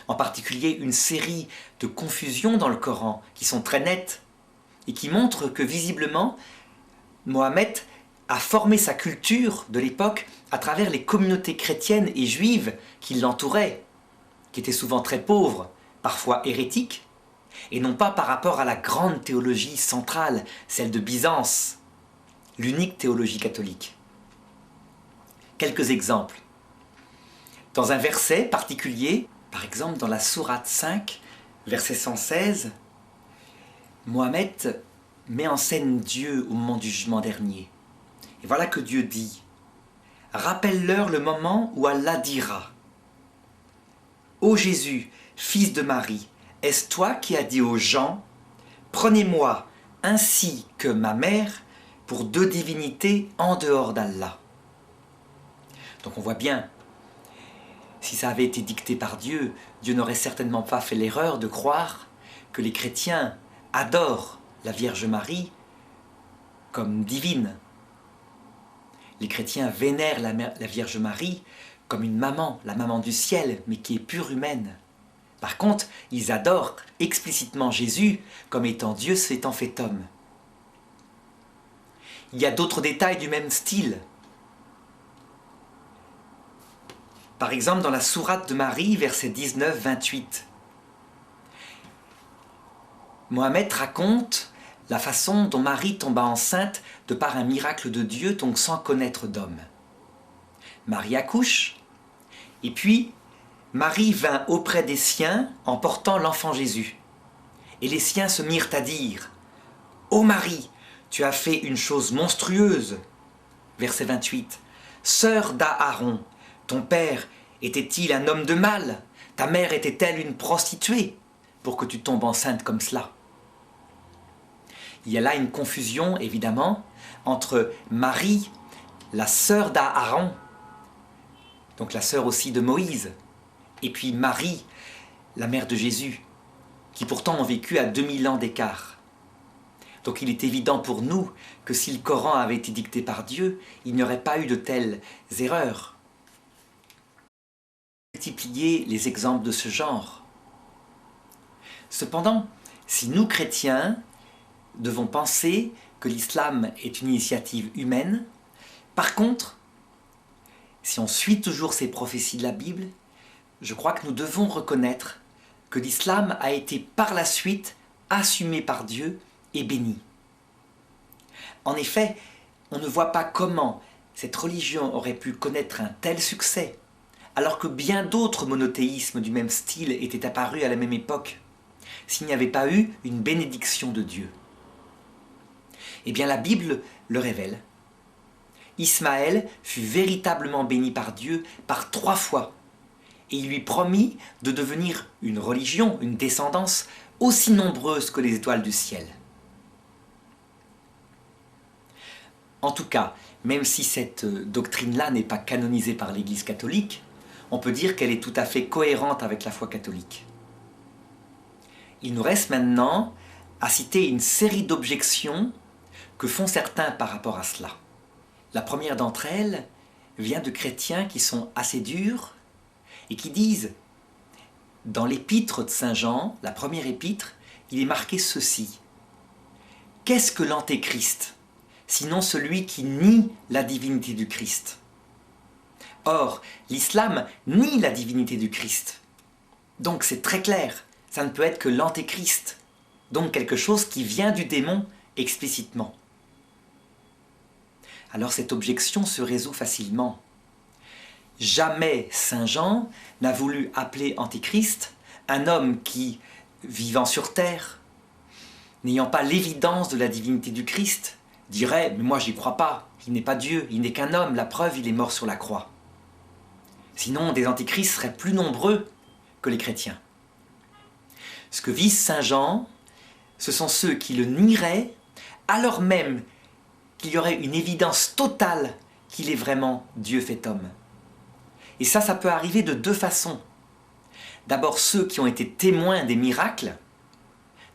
en particulier une série de confusions dans le Coran qui sont très nettes et qui montrent que visiblement, Mohammed a formé sa culture de l'époque à travers les communautés chrétiennes et juives qui l'entouraient, qui étaient souvent très pauvres, parfois hérétiques, et non pas par rapport à la grande théologie centrale, celle de Byzance, l'unique théologie catholique. Quelques exemples. Dans un verset particulier, par exemple dans la sourate 5, verset 116, Mohammed met en scène Dieu au moment du jugement dernier. Et voilà que Dieu dit « Rappelle-leur le moment où Allah dira « Ô Jésus, fils de Marie, est-ce toi qui as dit aux gens « Prenez-moi ainsi que ma mère pour 2 divinités en dehors d'Allah » Donc on voit bien, si ça avait été dicté par Dieu, Dieu n'aurait certainement pas fait l'erreur de croire que les chrétiens adorent la Vierge Marie comme divine. Les chrétiens vénèrent la Vierge Marie comme une maman, la maman du ciel, mais qui est pure humaine. Par contre, ils adorent explicitement Jésus comme étant Dieu s'étant fait homme. Il y a d'autres détails du même style. Par exemple, dans la sourate de Marie, versets 19-28, Mohammed raconte la façon dont Marie tomba enceinte de par un miracle de Dieu, donc sans connaître d'homme. Marie accouche, et puis Marie vint auprès des siens en portant l'enfant Jésus. Et les siens se mirent à dire « Ô Marie, tu as fait une chose monstrueuse !» Verset 28. « Sœur d'Aaron, ton père était-il un homme de mal? Ta mère était-elle une prostituée pour que tu tombes enceinte comme cela ?» Il y a là une confusion, évidemment, entre Marie, la sœur d'Aaron, donc la sœur aussi de Moïse, et puis Marie, la mère de Jésus, qui pourtant ont vécu à 2000 ans d'écart. Donc il est évident pour nous que si le Coran avait été dicté par Dieu, il n'y aurait pas eu de telles erreurs. Multiplier les exemples de ce genre. Cependant, si nous, chrétiens, devons penser que l'islam est une initiative humaine, par contre, si on suit toujours ces prophéties de la Bible, je crois que nous devons reconnaître que l'islam a été par la suite assumé par Dieu et béni. En effet, on ne voit pas comment cette religion aurait pu connaître un tel succès, alors que bien d'autres monothéismes du même style étaient apparus à la même époque, s'il n'y avait pas eu une bénédiction de Dieu. Eh bien, la Bible le révèle. Ismaël fut véritablement béni par Dieu par 3 fois, et il lui promit de devenir une religion, une descendance aussi nombreuse que les étoiles du ciel. En tout cas, même si cette doctrine-là n'est pas canonisée par l'Église catholique, on peut dire qu'elle est tout à fait cohérente avec la foi catholique. Il nous reste maintenant à citer une série d'objections que font certains par rapport à cela. La première d'entre elles vient de chrétiens qui sont assez durs et qui disent, dans l'épître de Saint Jean, la première épître, il est marqué ceci. Qu'est-ce que l'antéchrist, sinon celui qui nie la divinité du Christ? Or, l'islam nie la divinité du Christ. Donc c'est très clair, ça ne peut être que l'antéchrist, donc quelque chose qui vient du démon explicitement. Alors cette objection se résout facilement. Jamais Saint Jean n'a voulu appeler Antéchrist un homme qui, vivant sur terre, n'ayant pas l'évidence de la divinité du Christ, dirait « mais moi j'y crois pas, il n'est pas Dieu, il n'est qu'un homme, la preuve il est mort sur la croix ». Sinon des antéchrists seraient plus nombreux que les chrétiens. Ce que vise Saint Jean, ce sont ceux qui le nieraient alors même qu'il y aurait une évidence totale qu'il est vraiment Dieu fait homme. Et ça peut arriver de 2 façons. D'abord ceux qui ont été témoins des miracles.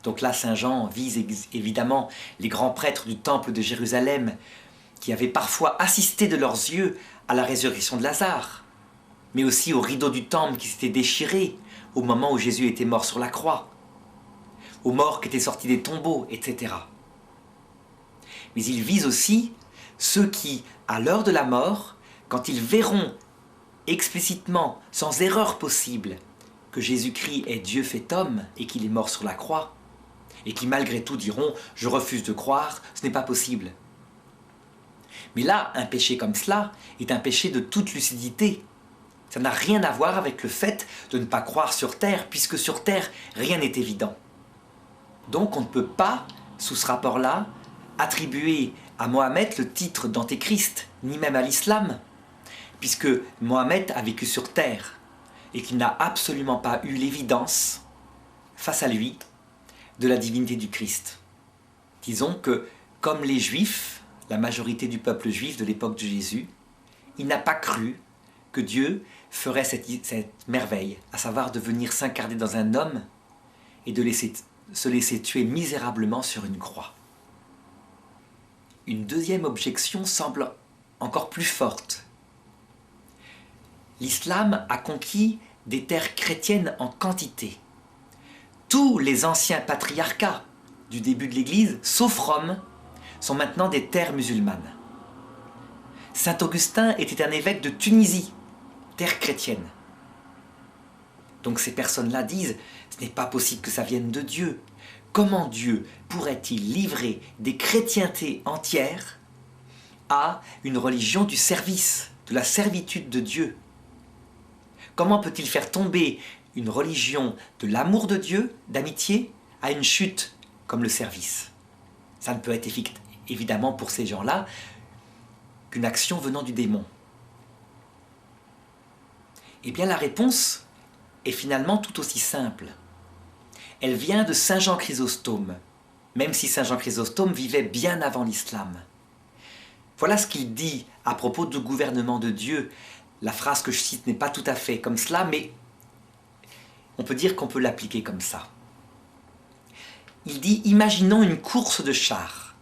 Donc là, Saint Jean vise évidemment les grands prêtres du temple de Jérusalem qui avaient parfois assisté de leurs yeux à la résurrection de Lazare, mais aussi au rideau du temple qui s'était déchiré au moment où Jésus était mort sur la croix, aux morts qui étaient sortis des tombeaux, etc. Mais il vise aussi ceux qui, à l'heure de la mort, quand ils verront explicitement, sans erreur possible, que Jésus-Christ est Dieu fait homme et qu'il est mort sur la croix, et qui malgré tout diront « je refuse de croire, ce n'est pas possible ». Mais là, un péché comme cela est un péché de toute lucidité. Ça n'a rien à voir avec le fait de ne pas croire sur terre, puisque sur terre, rien n'est évident. Donc on ne peut pas, sous ce rapport-là, attribuer à Mohammed le titre d'antéchrist, ni même à l'islam, puisque Mohammed a vécu sur terre et qu'il n'a absolument pas eu l'évidence, face à lui, de la divinité du Christ. Disons que, comme les Juifs, la majorité du peuple juif de l'époque de Jésus, il n'a pas cru que Dieu ferait cette merveille, à savoir de venir s'incarner dans un homme et de se laisser tuer misérablement sur une croix. Une deuxième objection semble encore plus forte. L'islam a conquis des terres chrétiennes en quantité. Tous les anciens patriarcats du début de l'Église, sauf Rome, sont maintenant des terres musulmanes. Saint Augustin était un évêque de Tunisie, terre chrétienne. Donc ces personnes-là disent « ce n'est pas possible que ça vienne de Dieu. Comment Dieu pourrait-il livrer des chrétientés entières à une religion du service, de la servitude de Dieu? Comment peut-il faire tomber une religion de l'amour de Dieu, d'amitié, à une chute comme le service? Ça ne peut être évidemment pour ces gens-là qu'une action venant du démon. Eh bien la réponse est finalement tout aussi simple. Elle vient de Saint Jean Chrysostome, même si Saint Jean Chrysostome vivait bien avant l'islam. Voilà ce qu'il dit à propos du gouvernement de Dieu. La phrase que je cite n'est pas tout à fait comme cela, mais on peut dire qu'on peut l'appliquer comme ça. Il dit « Imaginons une course de chars.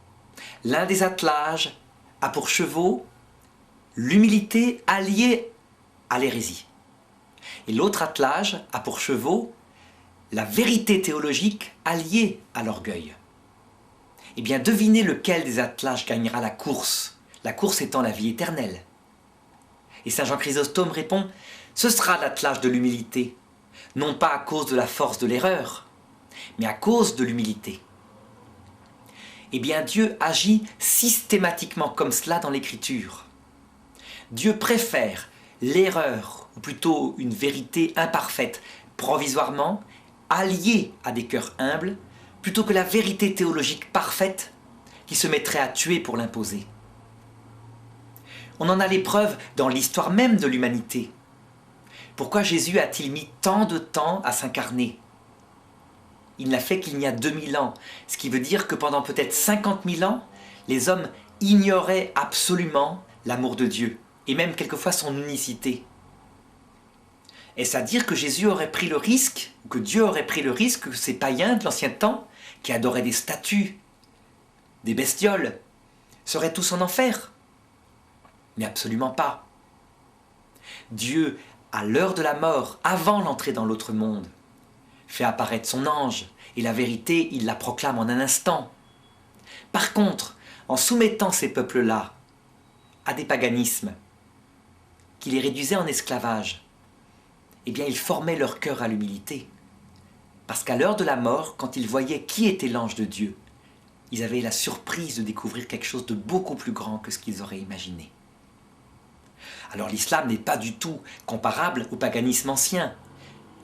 L'un des attelages a pour chevaux l'humilité alliée à l'hérésie. Et l'autre attelage a pour chevaux la vérité théologique alliée à l'orgueil. Eh bien, devinez lequel des attelages gagnera la course étant la vie éternelle. Et Saint Jean Chrysostome répond « Ce sera l'attelage de l'humilité, non pas à cause de la force de l'erreur, mais à cause de l'humilité. » Eh bien, Dieu agit systématiquement comme cela dans l'Écriture. Dieu préfère l'erreur, ou plutôt une vérité imparfaite, provisoirement, alliée à des cœurs humbles, plutôt que la vérité théologique parfaite qui se mettrait à tuer pour l'imposer. On en a les preuves dans l'histoire même de l'humanité. Pourquoi Jésus a-t-il mis tant de temps à s'incarner? Il n'a fait qu'il y a 2000 ans, ce qui veut dire que pendant peut-être 50 000 ans, les hommes ignoraient absolument l'amour de Dieu, et même quelquefois son unicité. Est-ce à dire que Jésus aurait pris le risque, ou que Dieu aurait pris le risque que ces païens de l'ancien temps, qui adoraient des statues, des bestioles, seraient tous en enfer? Mais absolument pas. Dieu, à l'heure de la mort, avant l'entrée dans l'autre monde, fait apparaître son ange, et la vérité, il la proclame en un instant. Par contre, en soumettant ces peuples-là à des paganismes, qui les réduisaient en esclavage, eh bien, ils formaient leur cœur à l'humilité. Parce qu'à l'heure de la mort, quand ils voyaient qui était l'ange de Dieu, ils avaient la surprise de découvrir quelque chose de beaucoup plus grand que ce qu'ils auraient imaginé. Alors l'islam n'est pas du tout comparable au paganisme ancien.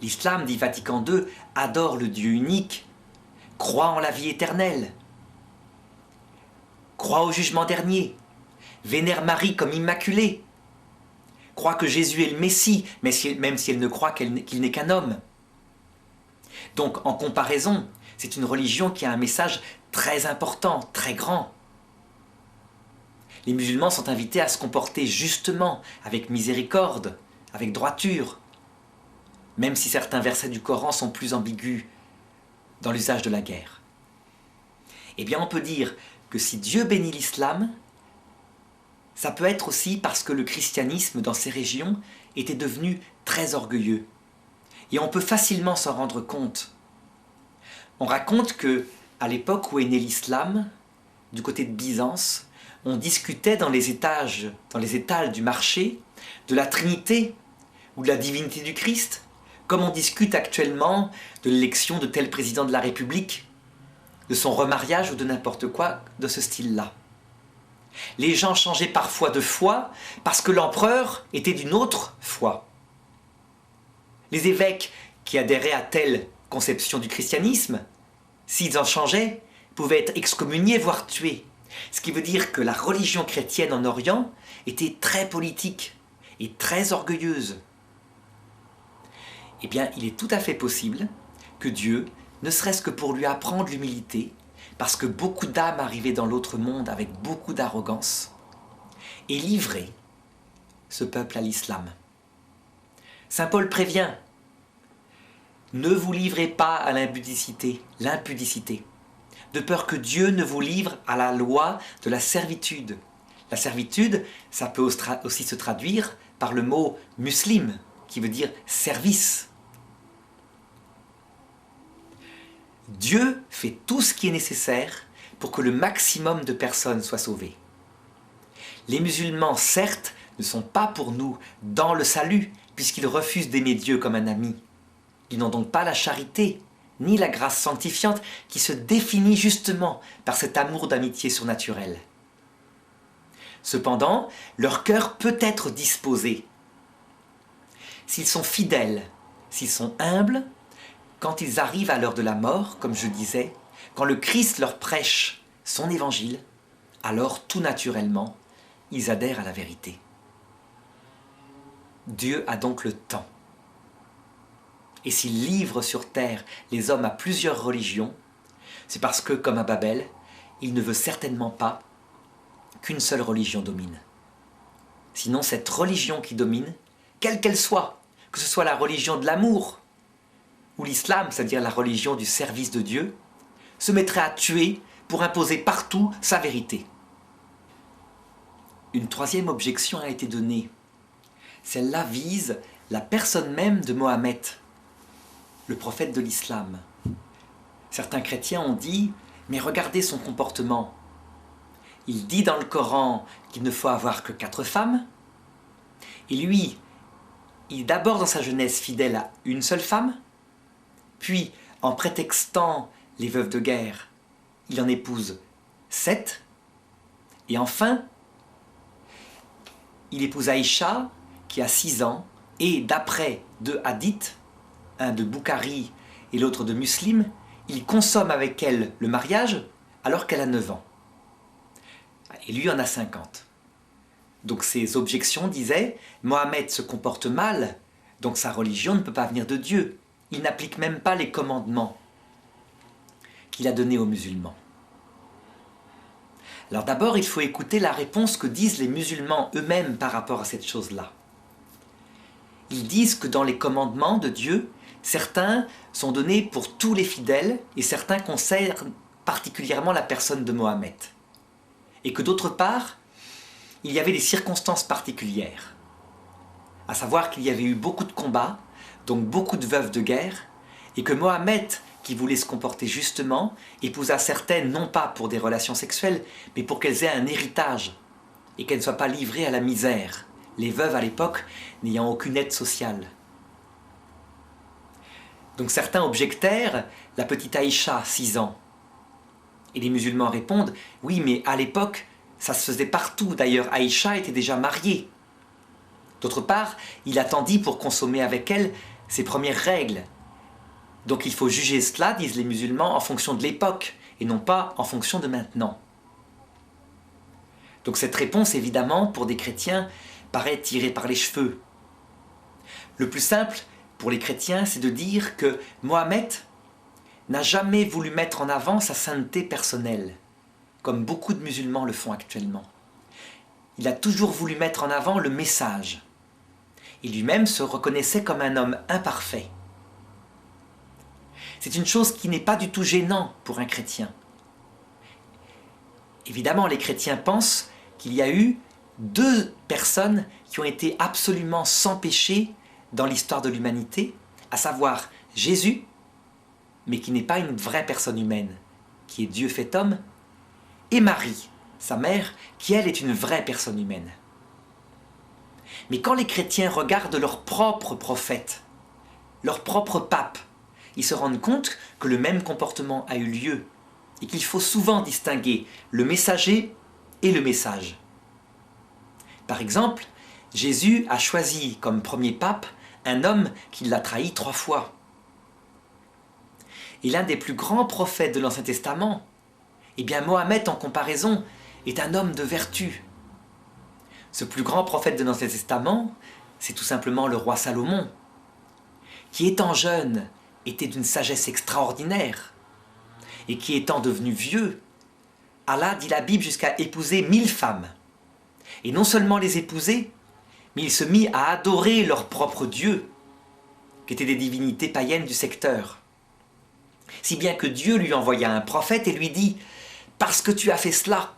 L'islam, dit Vatican II, adore le Dieu unique, croit en la vie éternelle, croit au jugement dernier, vénère Marie comme immaculée, croit que Jésus est le Messie, même si elle ne croit qu'il n'est qu'un homme. Donc, en comparaison, c'est une religion qui a un message très important, très grand. Les musulmans sont invités à se comporter justement, avec miséricorde, avec droiture, même si certains versets du Coran sont plus ambigus dans l'usage de la guerre. Eh bien, on peut dire que si Dieu bénit l'islam, ça peut être aussi parce que le christianisme dans ces régions était devenu très orgueilleux. Et on peut facilement s'en rendre compte. On raconte que, à l'époque où est né l'islam, du côté de Byzance, on discutait dans les étals du marché, de la Trinité ou de la divinité du Christ, comme on discute actuellement de l'élection de tel président de la République, de son remariage ou de n'importe quoi de ce style-là. Les gens changeaient parfois de foi parce que l'empereur était d'une autre foi. Les évêques qui adhéraient à telle conception du christianisme, s'ils en changeaient, pouvaient être excommuniés, voire tués. Ce qui veut dire que la religion chrétienne en Orient était très politique et très orgueilleuse. Eh bien, il est tout à fait possible que Dieu, ne serait-ce que pour lui apprendre l'humilité, parce que beaucoup d'âmes arrivaient dans l'autre monde avec beaucoup d'arrogance, ait livré ce peuple à l'islam. Saint Paul prévient, ne vous livrez pas à l'impudicité, de peur que Dieu ne vous livre à la loi de la servitude. La servitude, ça peut aussi se traduire par le mot muslim, qui veut dire service. Dieu fait tout ce qui est nécessaire pour que le maximum de personnes soient sauvées. Les musulmans, certes, ne sont pas pour nous dans le salut, puisqu'ils refusent d'aimer Dieu comme un ami. Ils n'ont donc pas la charité, ni la grâce sanctifiante qui se définit justement par cet amour d'amitié surnaturelle. Cependant, leur cœur peut être disposé. S'ils sont fidèles, s'ils sont humbles, quand ils arrivent à l'heure de la mort, comme je disais, quand le Christ leur prêche son évangile, alors tout naturellement, ils adhèrent à la vérité. Dieu a donc le temps. Et s'il livre sur terre les hommes à plusieurs religions, C'est parce que, comme à Babel, il ne veut certainement pas qu'une seule religion domine. Sinon, cette religion qui domine, quelle qu'elle soit, que ce soit la religion de l'amour ou l'islam, c'est-à-dire la religion du service de Dieu, se mettrait à tuer pour imposer partout sa vérité. Une troisième objection a été donnée. Celle-là vise la personne même de Mohammed, le prophète de l'islam. Certains chrétiens ont dit « Mais regardez son comportement. Il dit dans le Coran qu'il ne faut avoir que 4 femmes. Et lui, il est d'abord dans sa jeunesse fidèle à une seule femme. Puis, en prétextant les veuves de guerre, il en épouse 7. Et enfin, il épouse Aïcha, qui a 6 ans, et d'après 2 hadiths, un de Boukhari et l'autre de Muslim, il consomme avec elle le mariage alors qu'elle a 9 ans. Et lui en a 50. Donc ces objections disaient « Mohammed se comporte mal, donc sa religion ne peut pas venir de Dieu. Il n'applique même pas les commandements qu'il a donnés aux musulmans. » Alors d'abord, il faut écouter la réponse que disent les musulmans eux-mêmes par rapport à cette chose-là. Ils disent que dans les commandements de Dieu, certains sont donnés pour tous les fidèles et certains concernent particulièrement la personne de Mohammed. Et que d'autre part, il y avait des circonstances particulières. À savoir qu'il y avait eu beaucoup de combats, donc beaucoup de veuves de guerre, et que Mohammed, qui voulait se comporter justement, épousa certaines non pas pour des relations sexuelles, mais pour qu'elles aient un héritage, et qu'elles ne soient pas livrées à la misère, les veuves à l'époque n'ayant aucune aide sociale. Donc certains objectèrent la petite Aïcha, 6 ans. Et les musulmans répondent, oui mais à l'époque, ça se faisait partout, d'ailleurs Aïcha était déjà mariée. D'autre part, il attendit pour consommer avec elle ses premières règles. Donc il faut juger cela, disent les musulmans, en fonction de l'époque, et non pas en fonction de maintenant. Donc cette réponse, évidemment, pour des chrétiens, paraît tirée par les cheveux. Le plus simple, pour les chrétiens, c'est de dire que Mohammed n'a jamais voulu mettre en avant sa sainteté personnelle, comme beaucoup de musulmans le font actuellement. Il a toujours voulu mettre en avant le message. Il lui-même se reconnaissait comme un homme imparfait. C'est une chose qui n'est pas du tout gênant pour un chrétien. Évidemment, les chrétiens pensent qu'il y a eu 2 personnes qui ont été absolument sans péché dans l'histoire de l'humanité, à savoir Jésus, mais qui n'est pas une vraie personne humaine, qui est Dieu fait homme, et Marie, sa mère, qui elle est une vraie personne humaine. Mais quand les chrétiens regardent leur propre prophète, leur propre pape, ils se rendent compte que le même comportement a eu lieu et qu'il faut souvent distinguer le messager et le message. Par exemple, Jésus a choisi comme premier pape un homme qui l'a trahi 3 fois. Et l'un des plus grands prophètes de l'Ancien Testament, eh bien Mohammed en comparaison est un homme de vertu. Ce plus grand prophète de l'Ancien Testament, c'est tout simplement le roi Salomon, qui étant jeune était d'une sagesse extraordinaire, et qui étant devenu vieux, alla, dit la Bible, jusqu'à épouser 1000 femmes. Et non seulement les épouser, mais il se mit à adorer leur propre Dieu, qui étaient des divinités païennes du secteur. Si bien que Dieu lui envoya un prophète et lui dit « Parce que tu as fait cela,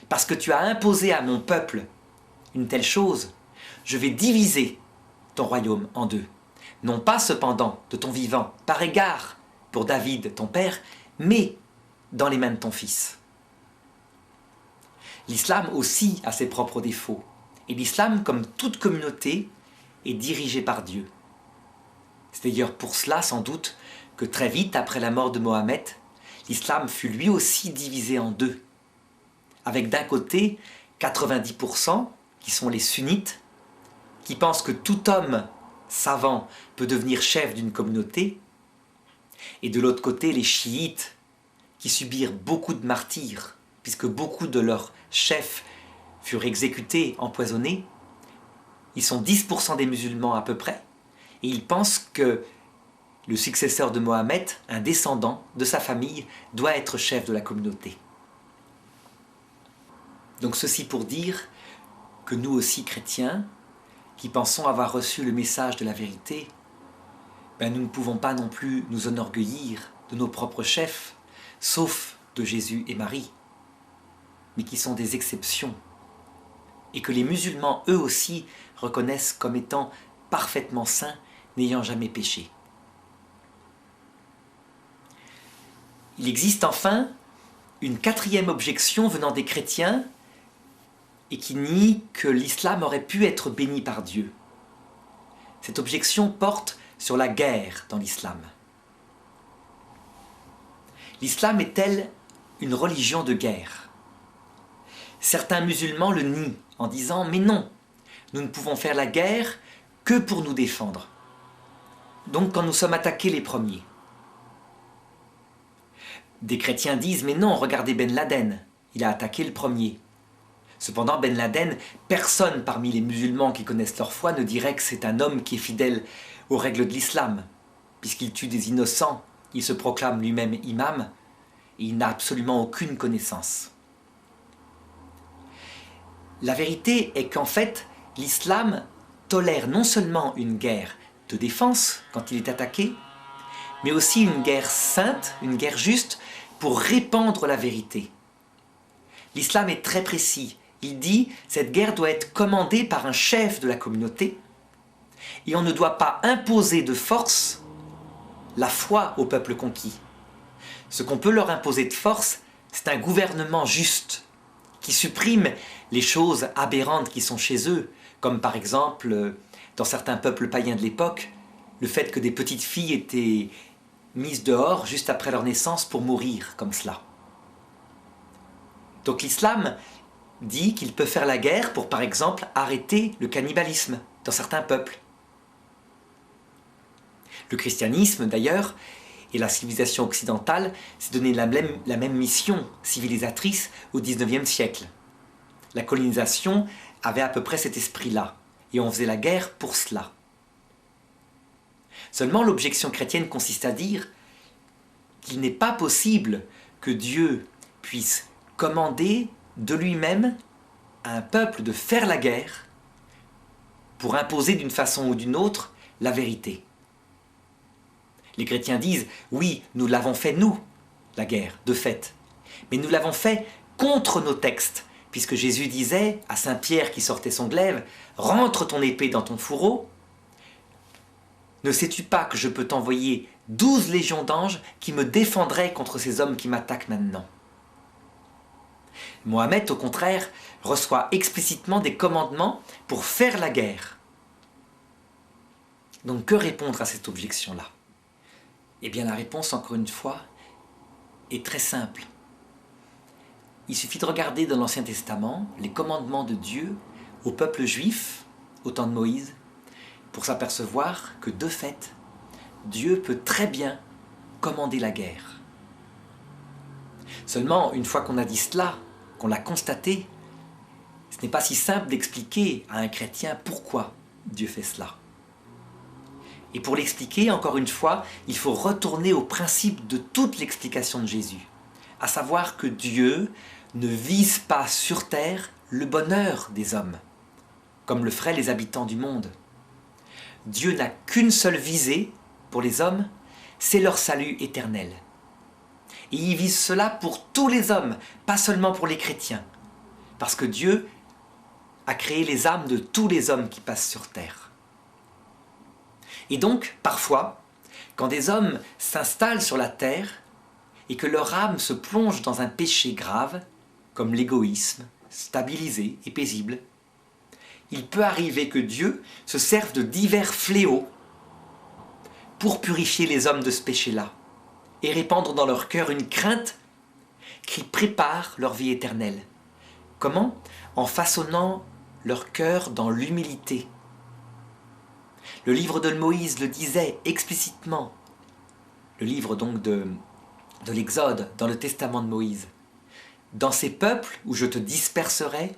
parce que tu as imposé à mon peuple une telle chose, je vais diviser ton royaume en 2. Non pas cependant de ton vivant, par égard pour David ton père, mais dans les mains de ton fils. » L'islam aussi a ses propres défauts. Et l'islam, comme toute communauté, est dirigé par Dieu. C'est d'ailleurs pour cela, sans doute, que très vite après la mort de Mohammed, l'islam fut lui aussi divisé en 2. Avec d'un côté 90% qui sont les sunnites, qui pensent que tout homme savant peut devenir chef d'une communauté, et de l'autre côté les chiites, qui subirent beaucoup de martyrs, puisque beaucoup de leurs chefs furent exécutés, empoisonnés. Ils sont 10% des musulmans à peu près, et ils pensent que le successeur de Mohammed, un descendant de sa famille, doit être chef de la communauté. Donc ceci pour dire que nous aussi chrétiens, qui pensons avoir reçu le message de la vérité, nous ne pouvons pas non plus nous enorgueillir de nos propres chefs, sauf de Jésus et Marie, mais qui sont des exceptions, et que les musulmans eux aussi reconnaissent comme étant parfaitement saints, n'ayant jamais péché. Il existe enfin une quatrième objection venant des chrétiens et qui nie que l'islam aurait pu être béni par Dieu. Cette objection porte sur la guerre dans l'islam. L'islam est-elle une religion de guerre? Certains musulmans le nient en disant « Mais non, nous ne pouvons faire la guerre que pour nous défendre. Donc quand nous sommes attaqués les premiers. » Des chrétiens disent « Mais non, regardez Ben Laden, il a attaqué le premier. » Cependant, Ben Laden, personne parmi les musulmans qui connaissent leur foi ne dirait que c'est un homme qui est fidèle aux règles de l'islam, puisqu'il tue des innocents, il se proclame lui-même imam, et il n'a absolument aucune connaissance. La vérité est qu'en fait, l'islam tolère non seulement une guerre de défense quand il est attaqué, mais aussi une guerre sainte, une guerre juste, pour répandre la vérité. L'islam est très précis. Il dit « cette guerre doit être commandée par un chef de la communauté et on ne doit pas imposer de force la foi au peuple conquis. Ce qu'on peut leur imposer de force, c'est un gouvernement juste qui supprime les choses aberrantes qui sont chez eux, comme par exemple, dans certains peuples païens de l'époque, le fait que des petites filles étaient mises dehors juste après leur naissance pour mourir comme cela. Donc l'islam dit qu'il peut faire la guerre pour, par exemple, arrêter le cannibalisme dans certains peuples. Le christianisme, d'ailleurs, et la civilisation occidentale s'est donné la même mission civilisatrice au XIXe siècle. La colonisation avait à peu près cet esprit-là, et on faisait la guerre pour cela. Seulement, l'objection chrétienne consiste à dire qu'il n'est pas possible que Dieu puisse commander de lui-même à un peuple de faire la guerre pour imposer d'une façon ou d'une autre la vérité. Les chrétiens disent « Oui, nous l'avons fait nous, la guerre, de fait, mais nous l'avons fait contre nos textes, puisque Jésus disait à Saint Pierre qui sortait son glaive « Rentre ton épée dans ton fourreau, ne sais-tu pas que je peux t'envoyer 12 légions d'anges qui me défendraient contre ces hommes qui m'attaquent maintenant ?» Mohammed, au contraire, reçoit explicitement des commandements pour faire la guerre. Donc que répondre à cette objection-là? Eh bien la réponse, encore une fois, est très simple. Il suffit de regarder dans l'Ancien Testament les commandements de Dieu au peuple juif, au temps de Moïse, pour s'apercevoir que de fait, Dieu peut très bien commander la guerre. Seulement, une fois qu'on a dit cela, qu'on l'a constaté, ce n'est pas si simple d'expliquer à un chrétien pourquoi Dieu fait cela. Et pour l'expliquer, encore une fois, il faut retourner au principe de toute l'explication de Jésus, à savoir que Dieu ne vise pas sur terre le bonheur des hommes, comme le feraient les habitants du monde. Dieu n'a qu'une seule visée pour les hommes, c'est leur salut éternel. Et il vise cela pour tous les hommes, pas seulement pour les chrétiens, parce que Dieu a créé les âmes de tous les hommes qui passent sur terre. Et donc, parfois, quand des hommes s'installent sur la terre et que leur âme se plonge dans un péché grave, comme l'égoïsme, stabilisé et paisible, il peut arriver que Dieu se serve de divers fléaux pour purifier les hommes de ce péché-là et répandre dans leur cœur une crainte qui prépare leur vie éternelle. Comment? En façonnant leur cœur dans l'humilité. Le livre de Moïse le disait explicitement, le livre donc de l'Exode, dans le testament de Moïse. Dans ces peuples où je te disperserai,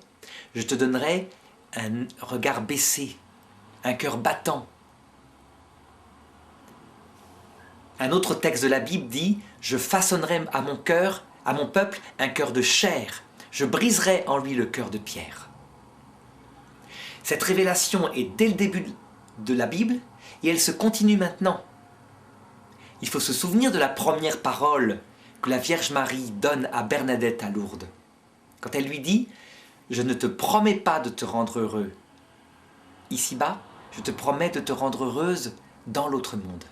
je te donnerai un regard baissé, un cœur battant. Un autre texte de la Bible dit « Je façonnerai à mon cœur, à mon peuple, un cœur de chair. Je briserai en lui le cœur de pierre. » Cette révélation est dès le début de la Bible et elle se continue maintenant. Il faut se souvenir de la première parole que la Vierge Marie donne à Bernadette à Lourdes. Quand elle lui dit « Je ne te promets pas de te rendre heureux. Ici-bas, je te promets de te rendre heureuse dans l'autre monde. »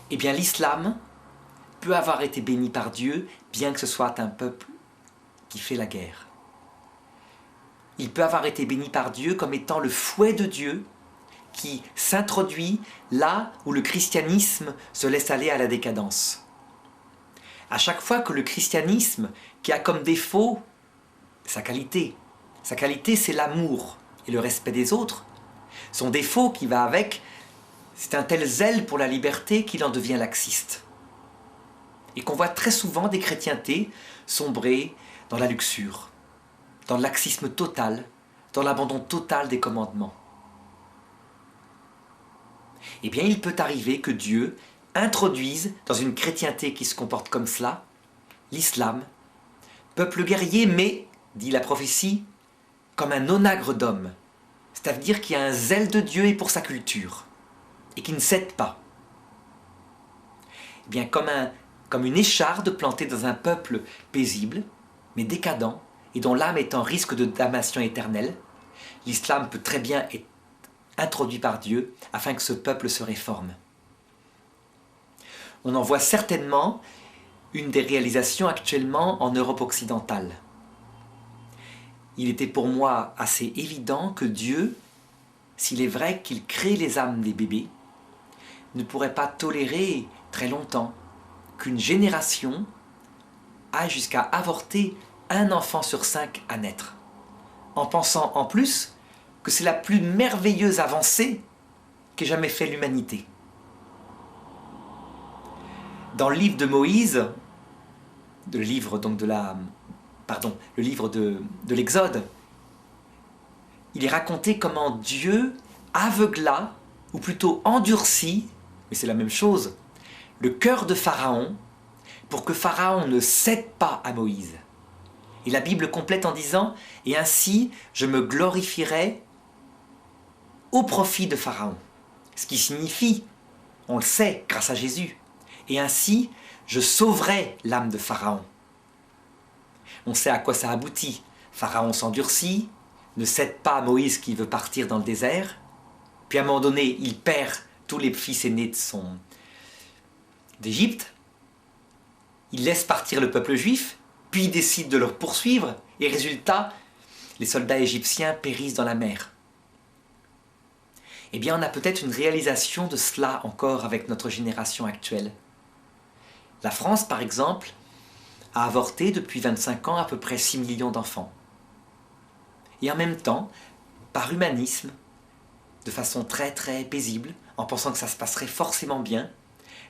Eh bien, l'islam peut avoir été béni par Dieu, bien que ce soit un peuple qui fait la guerre. Il peut avoir été béni par Dieu comme étant le fouet de Dieu qui s'introduit là où le christianisme se laisse aller à la décadence. À chaque fois que le christianisme, qui a comme défaut sa qualité c'est l'amour et le respect des autres, son défaut qui va avec, c'est un tel zèle pour la liberté qu'il en devient laxiste. Et qu'on voit très souvent des chrétientés sombrer dans la luxure, dans le laxisme total, dans l'abandon total des commandements. Eh bien, il peut arriver que Dieu introduise dans une chrétienté qui se comporte comme cela, l'islam, peuple guerrier, mais, dit la prophétie, comme un onagre d'homme, c'est-à-dire qui a un zèle de Dieu et pour sa culture, et qui ne cède pas. Eh bien, comme une écharde plantée dans un peuple paisible, mais décadent, et dont l'âme est en risque de damnation éternelle, l'islam peut très bien être introduit par Dieu afin que ce peuple se réforme. On en voit certainement une des réalisations actuellement en Europe occidentale. Il était pour moi assez évident que Dieu, s'il est vrai qu'il crée les âmes des bébés, ne pourrait pas tolérer très longtemps qu'une génération aille jusqu'à avorter un enfant sur 5 à naître, en pensant en plus que c'est la plus merveilleuse avancée qu'ait jamais fait l'humanité. Dans le livre de Moïse, le livre de l'Exode, il est raconté comment Dieu aveugla, ou plutôt endurcit, mais c'est la même chose, le cœur de Pharaon, pour que Pharaon ne cède pas à Moïse. Et la Bible complète en disant « Et ainsi, je me glorifierai au profit de Pharaon ». Ce qui signifie, on le sait grâce à Jésus, « Et ainsi, je sauverai l'âme de Pharaon ». On sait à quoi ça aboutit. Pharaon s'endurcit, ne cède pas à Moïse qui veut partir dans le désert, puis à un moment donné, il perd tous les fils aînés d'Égypte, il laisse partir le peuple juif, puis il décide de le poursuivre, et résultat, les soldats égyptiens périssent dans la mer. Eh bien, on a peut-être une réalisation de cela encore avec notre génération actuelle. La France, par exemple, a avorté depuis 25 ans à peu près 6 millions d'enfants. Et en même temps, par humanisme, de façon très très paisible, en pensant que ça se passerait forcément bien,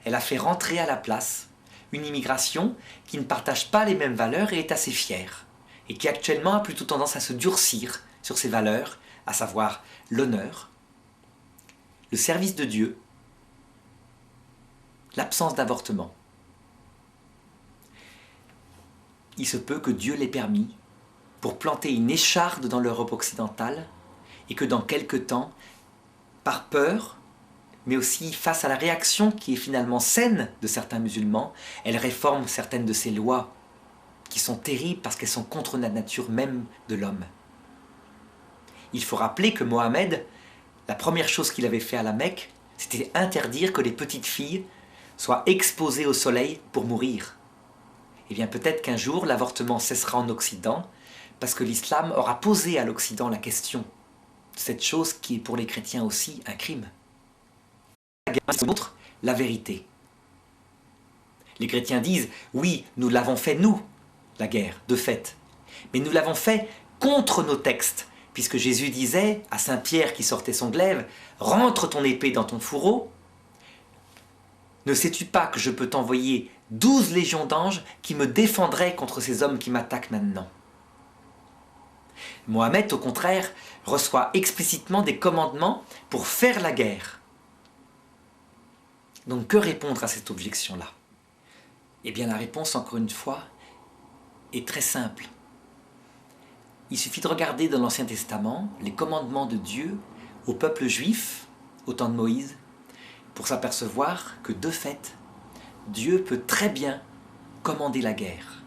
elle a fait rentrer à la place une immigration qui ne partage pas les mêmes valeurs et est assez fière, et qui actuellement a plutôt tendance à se durcir sur ses valeurs, à savoir l'honneur, le service de Dieu, l'absence d'avortement. Il se peut que Dieu l'ait permis pour planter une écharde dans l'Europe occidentale et que dans quelque temps, par peur, mais aussi face à la réaction qui est finalement saine de certains musulmans, elle réforme certaines de ces lois qui sont terribles parce qu'elles sont contre la nature même de l'homme. Il faut rappeler que Mohammed, la première chose qu'il avait fait à la Mecque, c'était interdire que les petites filles soient exposées au soleil pour mourir. Eh bien peut-être qu'un jour l'avortement cessera en Occident parce que l'islam aura posé à l'Occident la question de cette chose qui est pour les chrétiens aussi un crime. La guerre montre la vérité. Les chrétiens disent « Oui, nous l'avons fait nous, la guerre, de fait. Mais nous l'avons fait contre nos textes, puisque Jésus disait à Saint Pierre qui sortait son glaive « Rentre ton épée dans ton fourreau. Ne sais-tu pas que je peux t'envoyer 12 légions d'anges qui me défendraient contre ces hommes qui m'attaquent maintenant ?» Mohammed, au contraire, reçoit explicitement des commandements pour faire la guerre. Donc que répondre à cette objection-là? Eh bien la réponse, encore une fois, est très simple. Il suffit de regarder dans l'Ancien Testament les commandements de Dieu au peuple juif, au temps de Moïse, pour s'apercevoir que de fait, Dieu peut très bien commander la guerre.